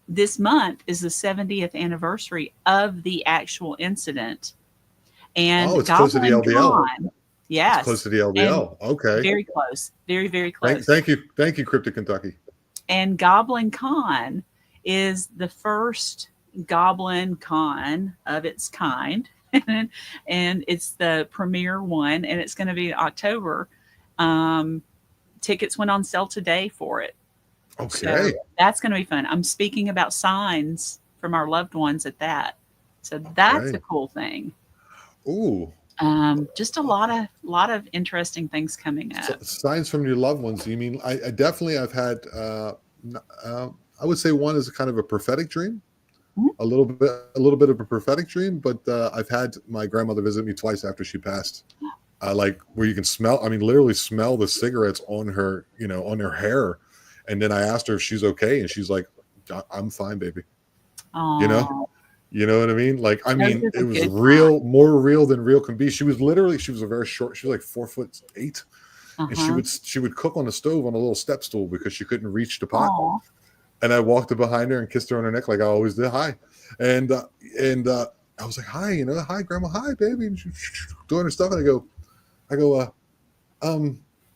this month is the 70th anniversary of the actual incident. Oh, And it's close to the Goblin LDL. Con, It's close yes, to the and LDL. Okay. very close, very, very close. Thank you, Cryptic Kentucky. And Goblin Con is the first Goblin Con of its kind. And it's the premier one, and it's going to be in October. Um, Tickets went on sale today for it. So Okay. that's going to be fun. I'm speaking about signs from our loved ones at that. So that's a Okay. cool thing. Ooh. Just a lot of interesting things coming up. Signs from your loved ones. You mean I definitely I've had I would say one is kind of a prophetic dream, Mhm. a little bit of a prophetic dream, but I've had my grandmother visit me twice after she passed. Like where you can smell, I mean, literally smell the cigarettes on her, on her hair. And then I asked her if she's okay, and she's like, I'm fine, baby. You know, Oh, you know what I mean? Like, I those mean, are it the was good real, more real than real can be. She was a very short, she was like 4'8", times. and Uh-huh. she would cook on the stove on a little step stool because she couldn't reach the pot. Oh, And I walked up behind her and kissed her on her neck like I always did. Hi, and I was like, hi, hi, grandma, hi, baby, and she doing her stuff, and I go,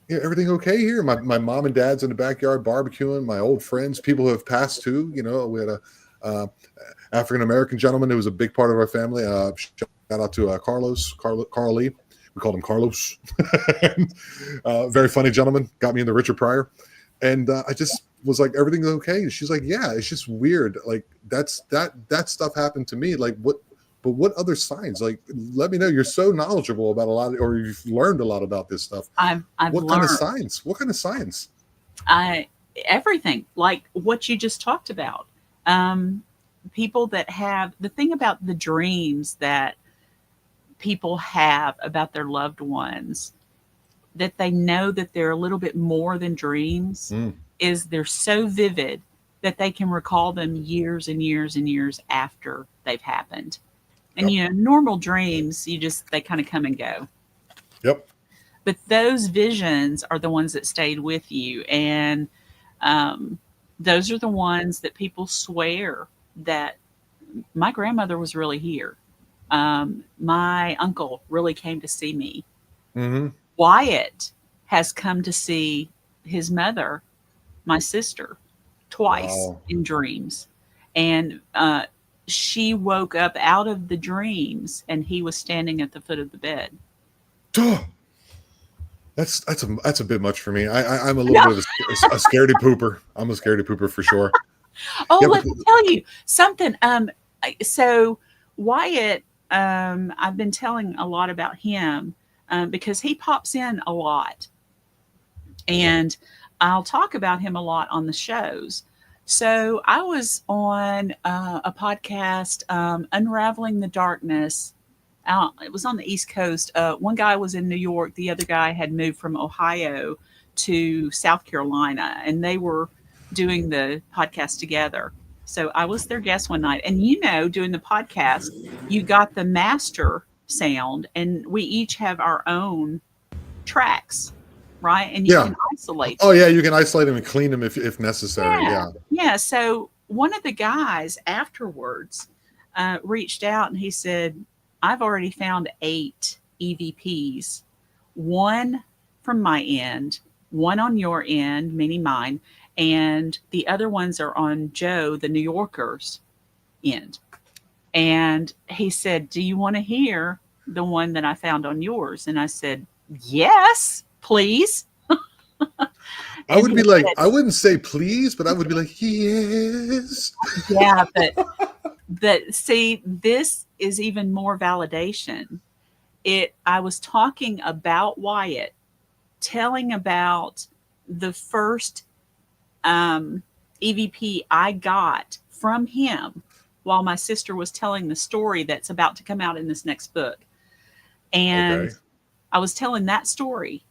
yeah, everything okay here? My mom and dad's in the backyard barbecuing. My old friends, people who have passed too. We had a uh, African American gentleman who was a big part of our family. Shout out to Carl Lee. We called him Carlos. And, very funny gentleman. Got me into Richard Pryor, and I just was like, everything's okay. And she's like, yeah, it's just weird. Like that stuff happened to me. Like what? But what other signs? Like, let me know. You're so knowledgeable about a lot, or you've learned a lot about this stuff. I've What kind of learned science? What kind of science? I everything like what you just talked about. Um, People that have the thing about the dreams that people have about their loved ones, that they know that they're a little bit more than dreams, Mm, is they're so vivid that they can recall them years and years and years after they've happened. And yep. normal dreams, they kind of come and go. Yep. But those visions are the ones that stayed with you, and um, those are the ones that people swear that my grandmother was really here. My uncle really came to see me. Mm-hmm. Wyatt has come to see his mother, my sister, twice Wow. in dreams. And she woke up out of the dreams and he was standing at the foot of the bed. Duh. That's a bit much for me. I'm a little No. bit of a scaredy pooper. I'm a scaredy pooper for sure. Oh, Yeah, but let me tell you something. So Wyatt, I've been telling a lot about him because he pops in a lot, and I'll talk about him a lot on the shows. So I was on a podcast, Unraveling the Darkness. It was on the East Coast. One guy was in New York. The other guy had moved from Ohio to South Carolina, and they were doing the podcast together. So I was their guest one night. And doing the podcast, you got the master sound, and we each have our own tracks, right? And you Yeah. can isolate Oh them. yeah, you can isolate them and clean them if necessary. Yeah. Yeah. Yeah. So one of the guys afterwards reached out and he said, I've already found 8 EVPs, one from my end, one on your end, meaning mine, and the other ones are on Joe, the New Yorker's end. And he said, do you want to hear the one that I found on yours? And I said, yes, please. I And would he be like, said, I wouldn't say please, but I would be like, yes. yeah, but see, this is even more validation. I was talking about Wyatt, telling about the first EVP I got from him while my sister was telling the story that's about to come out in this next book. And Okay. I was telling that story.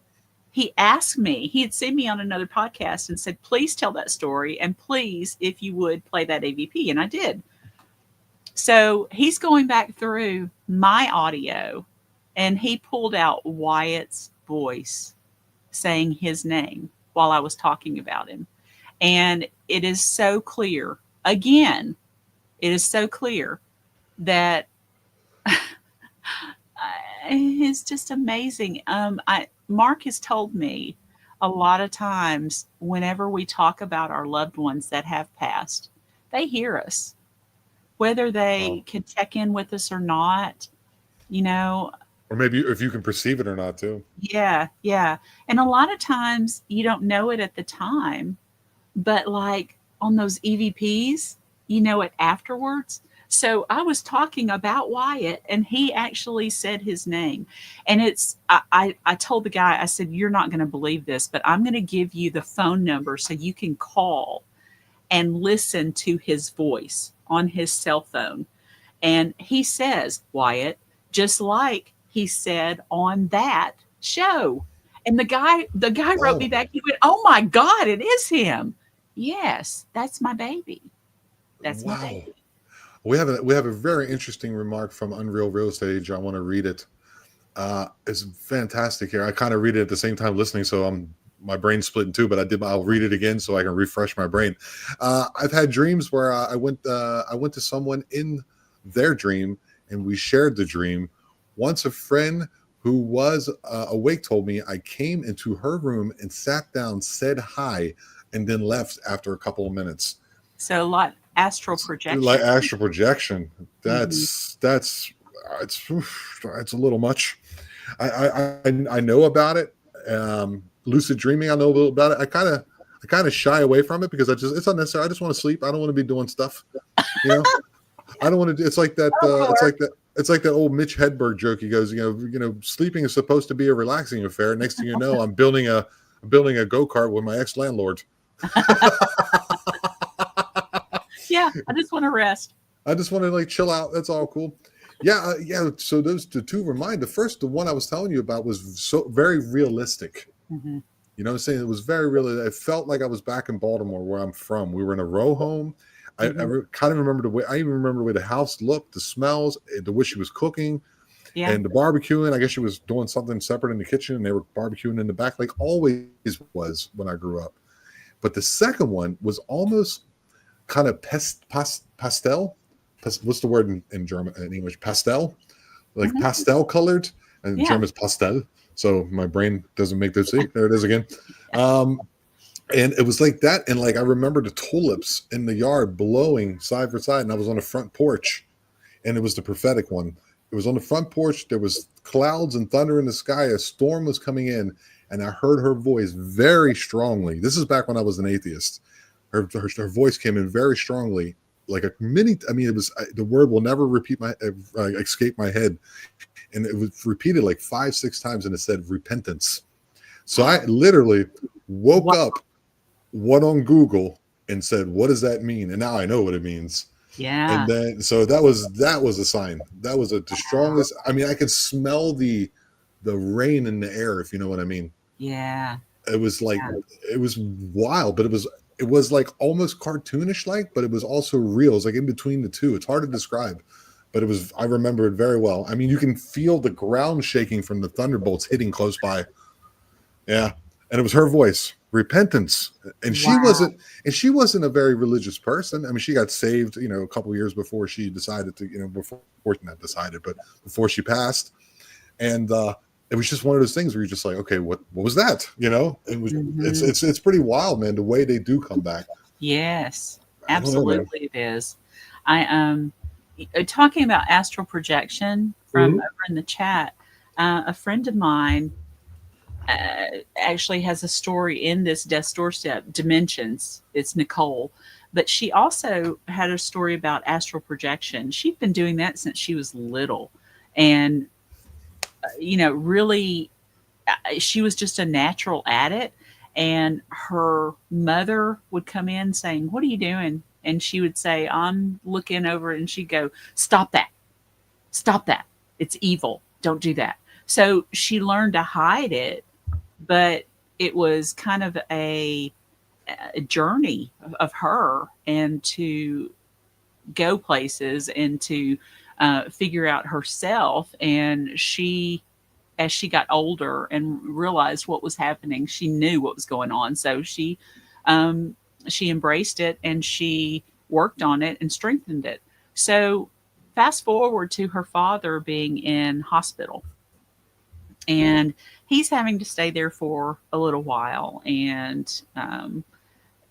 He asked me, he had seen me on another podcast and said, please tell that story. And please, if you would, play that EVP. And I did. So he's going back through my audio and he pulled out Wyatt's voice saying his name while I was talking about him. And it is so clear, again, it is so clear that it's just amazing. Mark has told me a lot of times whenever we talk about our loved ones that have passed, they hear us, whether they Wow. can check in with us or not, you know. Or maybe if you can perceive it or not too. Yeah, yeah. And a lot of times you don't know it at the time, but like on those EVPs, you know it afterwards. So I was talking about Wyatt and he actually said his name. And I told the guy, I said, you're not going to believe this, but I'm going to give you the phone number so you can call and listen to his voice on his cell phone. And he says, Wyatt, just like he said on that show. And the guy wrote me Oh, back. He went, oh my God, it is him. Yes, that's my baby. That's my wow. baby. We have a very interesting remark from Unreal Real Estate Agent. I want to read it. It's fantastic here. I kind of read it at the same time listening, so my brain's split in two. But I'll read it again so I can refresh my brain. I've had dreams where I went to someone in their dream and we shared the dream. Once a friend who was awake told me I came into her room and sat down, said hi, and then left after a couple of minutes. So a lot astral Like projection. astral projection. Hmm. It's a little much. I know about it. Lucid dreaming, I know a little about it. I kind of shy away from it because it's unnecessary. I just want to sleep. I don't want to be doing stuff. You know, I don't want to do. It's like that. It's like that old Mitch Hedberg joke. He goes, sleeping is supposed to be a relaxing affair. Next thing you know, I'm building a go-kart with my ex-landlord. Yeah, I just want to rest. I just want to like chill out. That's all cool. Yeah, yeah. So the two remind. The one I was telling you about was so very realistic. Hmm. You know what I'm saying? It was very real. It felt like I was back in Baltimore, where I'm from. We were in a row home. Hmm. Kind of remember the way. I even remember the way the house looked, the smells, the way she was cooking, Yeah. and the barbecuing. I guess she was doing something separate in the kitchen, and they were barbecuing in the back, like always was when I grew up. But the second one was almost kind of pastel. What's the word in German, in English? Pastel, like Hmm. pastel colored, and Yeah. German is pastel. So my brain doesn't make those. See, there it is again. And it was like that, and like I remember the tulips in the yard blowing side for side, and I was on the front porch, and it was the prophetic one. It was on the front porch. There was clouds and thunder in the sky. A storm was coming in, and I heard her voice very strongly. This is back when I was an atheist. Her voice came in very strongly, like a mini. I mean, it was the word will never escape my head, and it was repeated like 5-6 times, and it said repentance. So I literally woke Wow. up, went on Google, and said, "What does that mean?" And now I know what it means. Yeah. And then, so that was a sign. That was the strongest. I mean, I could smell the rain in the air, if you know what I mean. Yeah. It was like, Yeah. it was wild, but it was like almost cartoonish like, but it was also real. It's like in between the two. It's hard to describe, but it was. I remember it very well. I mean, you can feel the ground shaking from the thunderbolts hitting close by. Yeah, and it was her voice, repentance, and Wow. she wasn't a very religious person. I mean, she got saved, a couple years before she decided to, before not decided, but before she passed, and it was just one of those things where you're just like, okay, what was that? It was. Hmm. It's pretty wild, man. The way they do come back. Yes, I don't know, man. absolutely it is. I talking about astral projection from Mhm. over in the chat. A friend of mine actually has a story in this Death's Doorstep Dimensions. It's Nicole, but she also had a story about astral projection. She'd been doing that since she was little, and really, she was just a natural at it. And her mother would come in saying, "What are you doing?" And she would say, "I'm looking over," and she'd go, "Stop that. Stop that. It's evil. Don't do that." So she learned to hide it, but it was kind of a journey of her, and to go places and to figure out herself. And she, as she got older and realized what was happening, she knew what was going on. So she embraced it, and she worked on it and strengthened it. So fast forward to her father being in hospital, and he's having to stay there for a little while. And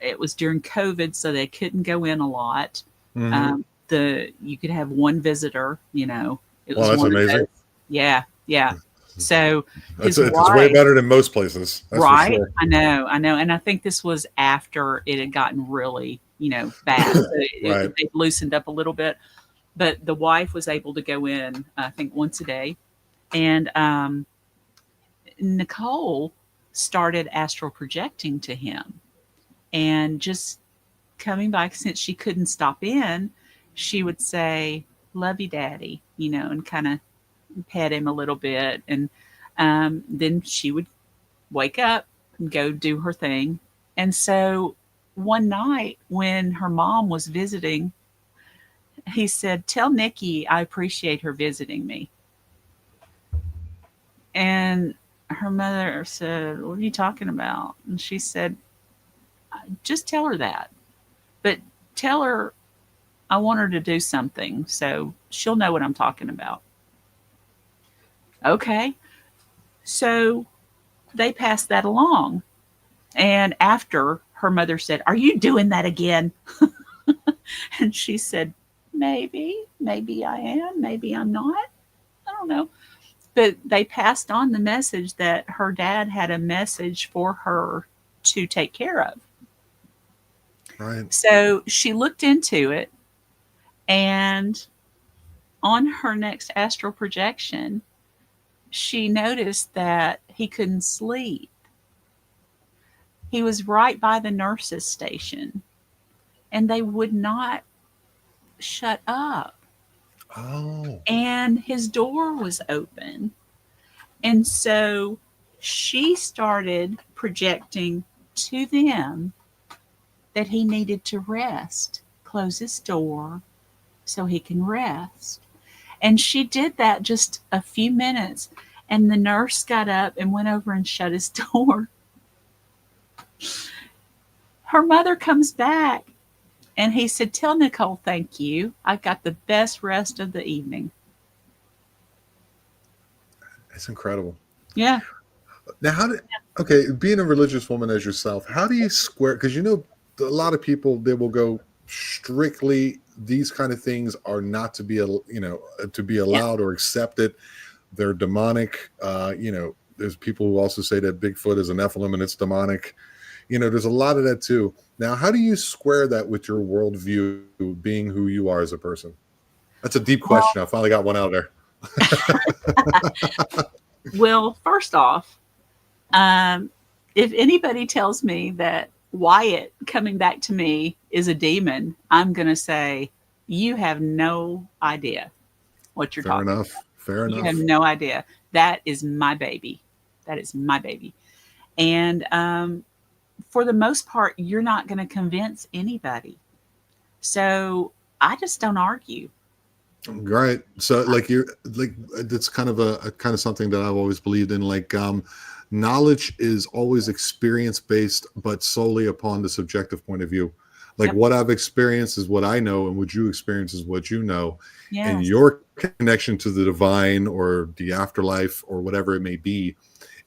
it was during COVID, so they couldn't go in a lot. Mhm. The You could have one visitor. It Well, was that's one of those. amazing. Yeah, yeah. So That's his it's way wife, better than most places. That's for right? sure. I know, and I think this was after it had gotten really, bad. So Right. they loosened up a little bit, but the wife was able to go in, I think, once a day. And Nicole started astral projecting to him, and just coming back, since she couldn't stop in, she would say, "Love you, Daddy," and kind of pet him a little bit. And then she would wake up and go do her thing. And so one night when her mom was visiting, he said, "Tell Nikki I appreciate her visiting me." And her mother said, "What are you talking about?" And she said, "Just tell her that. But tell her I want her to do something so she'll know what I'm talking about." Okay. So they passed that along. And after, her mother said, "Are you doing that again?" And she said, maybe I am, maybe I'm not. I don't know. But they passed on the message that her dad had a message for her to take care of. Right. So she looked into it, and on her next astral projection, she noticed that he couldn't sleep. He was right by the nurse's station, and they would not shut up. Oh. And his door was open. And so she started projecting to them that he needed to rest, close his door so he can rest. And she did that just a few minutes. And the nurse got up and went over and shut his door. Her mother comes back, and he said, "Tell Nicole thank you. I got the best rest of the evening." It's incredible. Yeah. Now, okay, being a religious woman as yourself, how do you square? Because a lot of people, they will go strictly. These kind of things are not to be, to be Yeah. allowed or accepted. They're demonic. There's people who also say that Bigfoot is a Nephilim and it's demonic. There's a lot of that too. Now, how do you square that with your worldview, being who you are as a person? That's a deep Well, question. I finally got one out there. well, first off, um, if anybody tells me that Wyatt coming back to me is a demon, I'm going to say, you have no idea what you're Fair talking about. enough. Fair You have enough. no idea. That is my baby. That is my baby. And for the most part, you're not going to convince anybody. So I just don't argue. Right. So like you're like that's kind of a kind of something that I've always believed in. Like knowledge is always experience based, but solely upon the subjective point of view. Like Yep. what I've experienced is what I know, and what you experience is what you know. And Yes. your connection to the divine or the afterlife or whatever it may be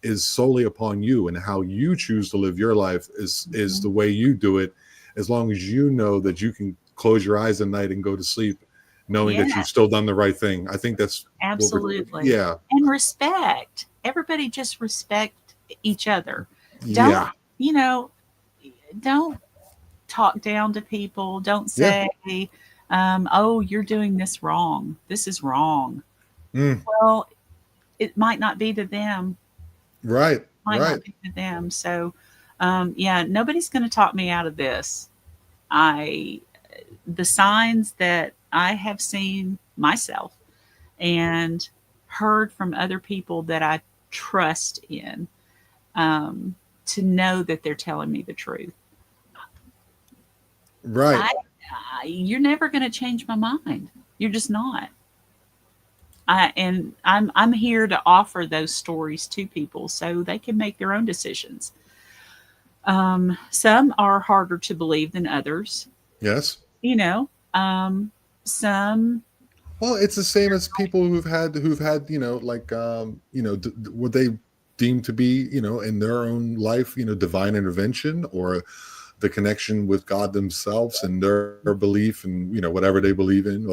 is solely upon you, and how you choose to live your life is the way you do it, as long as you know that you can close your eyes at night and go to sleep knowing Yeah, that you've still done the right thing. I think that's what we're, absolutely. yeah, And respect. Everybody just respect each other. Don't, yeah, you know, don't talk down to people. Don't yeah. say, oh, you're doing this wrong. This is wrong. Mm, Well, it might not be to them. right, Might right. not be to them. So, yeah, nobody's going to talk me out of this. I, the signs that I have seen myself and heard from other people that I trust in, to know that they're telling me the truth. Right. I, you're never going to change my mind. You're just not. I'm here to offer those stories to people so they can make their own decisions. Some are harder to believe than others. Yes. You know, some, Well, it's the same as people who've had like what they deem to be in their own life divine intervention, or the connection with God themselves and their belief and whatever they believe in,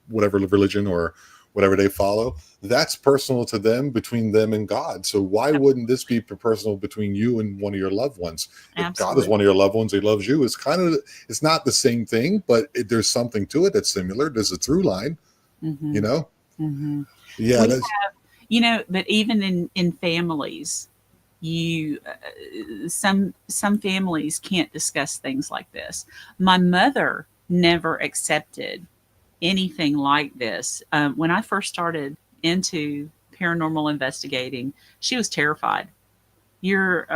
whatever religion or whatever they follow. That's personal to them, between them and God. So why wouldn't this be personal between you and one of your loved ones? If God is absolutely. one of your loved ones, he loves you. It's not the same thing, but there's something to it that's similar. There's a through line, you Hmm. know. Hmm. Yeah, We, that's but even in families, you some families can't discuss things like this. My mother never accepted anything like this. When I first started into paranormal investigating, she was terrified. You're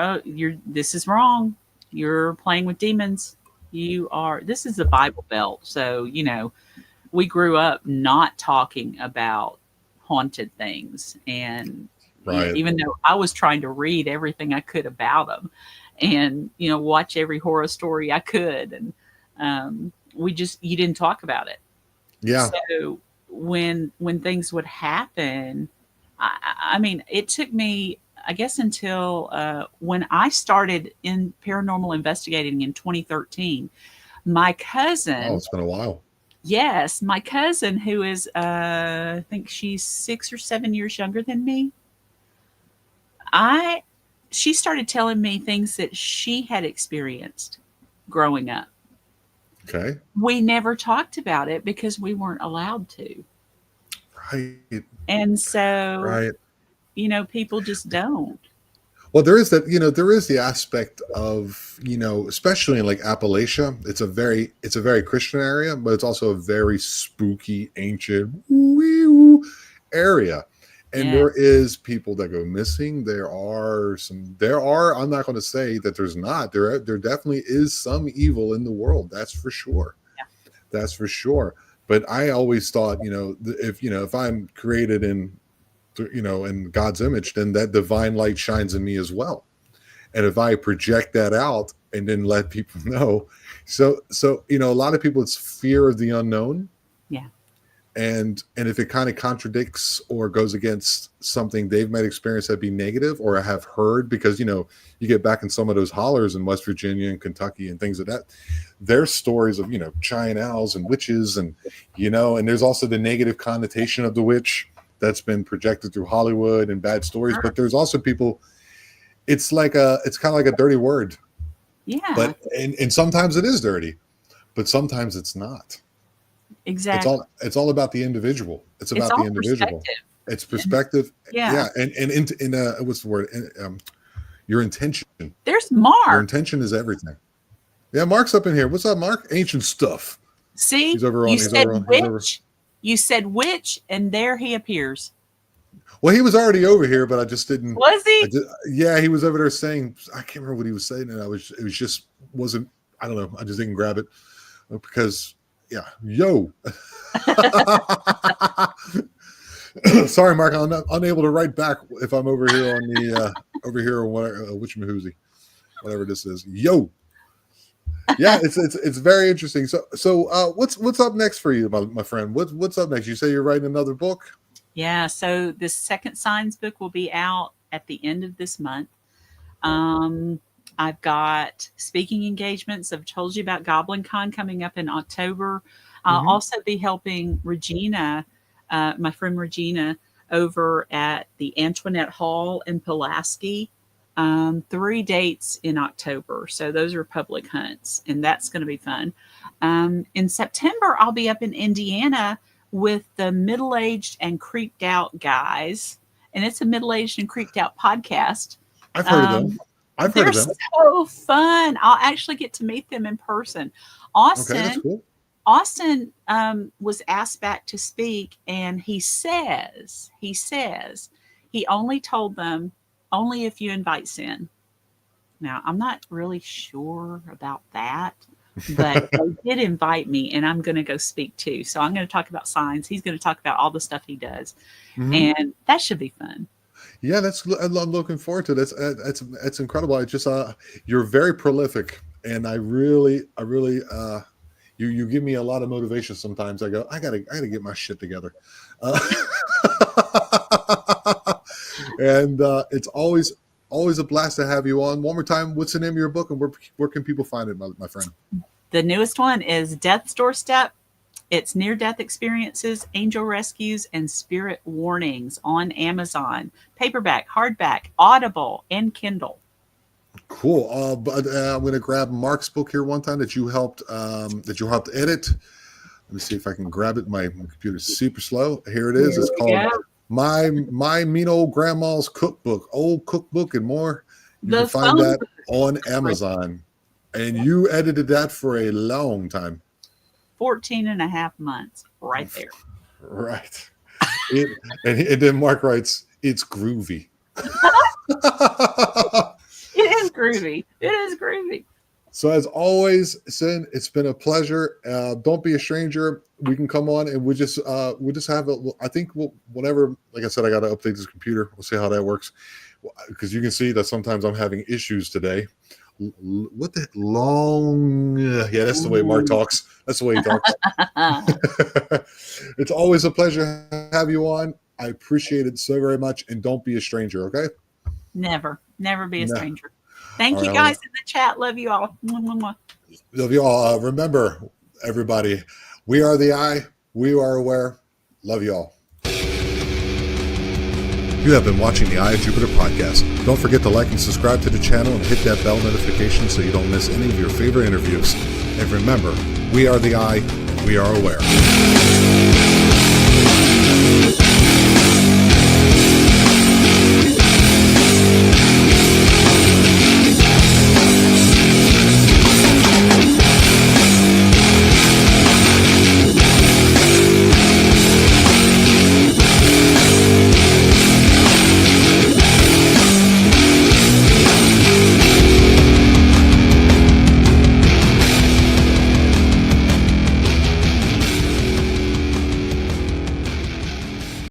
this is wrong. You're playing with demons. You are. This is the Bible Belt, so we grew up not talking about haunted things, and right. even though I was trying to read everything I could about them, and watch every horror story I could, and we just you didn't talk about it. Yeah. So when things would happen, I mean, it took me, I guess, until when I started in paranormal investigating in 2013. My Oh, cousin, it's been a while. yes, my cousin, who is, I think she's 6 or 7 years younger than me. I, she started telling me things that she had experienced growing up. Okay. We never talked about it because we weren't allowed to. Right. And so, Right. people just don't. Well, there is that, there is the aspect of, especially in like Appalachia, it's a very Christian area, but it's also a very spooky, ancient area. And Yeah, there is people that go missing. I'm not going to say that there's not. There definitely is some evil in the world. That's for sure. That's for sure. But I always thought, if I'm created in God's image, then that divine light shines in me as well. And if I project that out and then let people know, so a lot of people, it's fear of the unknown. yeah. And if it kind of contradicts or goes against something they've might experience that be negative or have heard, because you get back in some of those hollers in West Virginia and Kentucky and things like that, there's stories of giant owls and witches, and there's also the negative connotation of the witch that's been projected through Hollywood and bad stories. Sure. But there's also people, it's kind of like a dirty word, Yeah, but and sometimes it is dirty, but sometimes it's not. it's exactly. all it's all about the individual. It's It's about the all individual. perspective. It's And perspective. yeah, Yeah. And what's the word? Your intention. there's Your marks. intention is everything. Yeah, Mark's up in here. What's up, Mark? Ancient stuff. See, He's over on. you He's said over on. witch. You said witch, and there he appears. Well, he was already over here, but I just didn't. Was he? Yeah, he was over there saying, I can't remember what he was saying, and it was just wasn't. I don't know. I just didn't grab it because, yeah, yo. Sorry, Mark. I'm not unable to write back if I'm over here on the over here or whatever, whatever this is. Yo. Yeah, it's very interesting. So what's up next for you, my friend? What's up next? You say you're writing another book? Yeah, so the second Signs book will be out at the end of this month. I've got speaking engagements. I've told you about Goblin Con coming up in October. I'll also be helping Regina, my friend Regina, over at the Antoinette Hall in Pulaski. 3 dates in October. So those are public hunts, and that's going to be fun. In September, I'll be up in Indiana with the Middle-Aged and Creeped Out guys. And it's a Middle-Aged and Creeped Out podcast. I've heard of them. They're so fun. I'll actually get to meet them in person. Austin, okay, that's cool. Austin was asked back to speak, and he says he only told them only if you invite Cyn. Now, I'm not really sure about that, but they did invite me, and I'm going to go speak too. So I'm going to talk about signs. He's going to talk about all the stuff he does, and that should be fun. Yeah, I'm looking forward to this. It's incredible. I just you're very prolific, and I really you give me a lot of motivation. Sometimes I go, I gotta get my shit together, and it's always a blast to have you on. One more time, what's the name of your book, and where can people find it, my friend? The newest one is Death's Doorstep. It's Near-Death Experiences, Angel Rescues, and Spirit Warnings on Amazon. Paperback, hardback, Audible, and Kindle. Cool. But I'm going to grab Mark's book here one time that you helped edit. Let me see if I can grab it. My computer's super slow. Here it is. It's called My Mean Old Grandma's Cookbook, Old Cookbook and More. You can find that on Amazon. And you edited that for a long time. 14 and a half months right there. Right. And then Mark writes, it's groovy. It is groovy. It is groovy. So as always, Cyn, it's been a pleasure. Don't be a stranger. We can come on and we'll just have I think whatever, like I said, I got to update this computer. We'll see how that works. Because you can see that sometimes I'm having issues today. What the long? Yeah, that's the way Mark talks. That's the way he talks. It's always a pleasure to have you on. I appreciate it so very much. And don't be a stranger, okay? Never be a stranger. Thank you guys in the chat. Love you all. Love you all. Remember, everybody, we are the eye. We are aware. Love you all. You have been watching the Eye of Jupiter podcast. Don't forget to like and subscribe to the channel and hit that bell notification so you don't miss any of your favorite interviews. And remember, we are the Eye, and we are aware.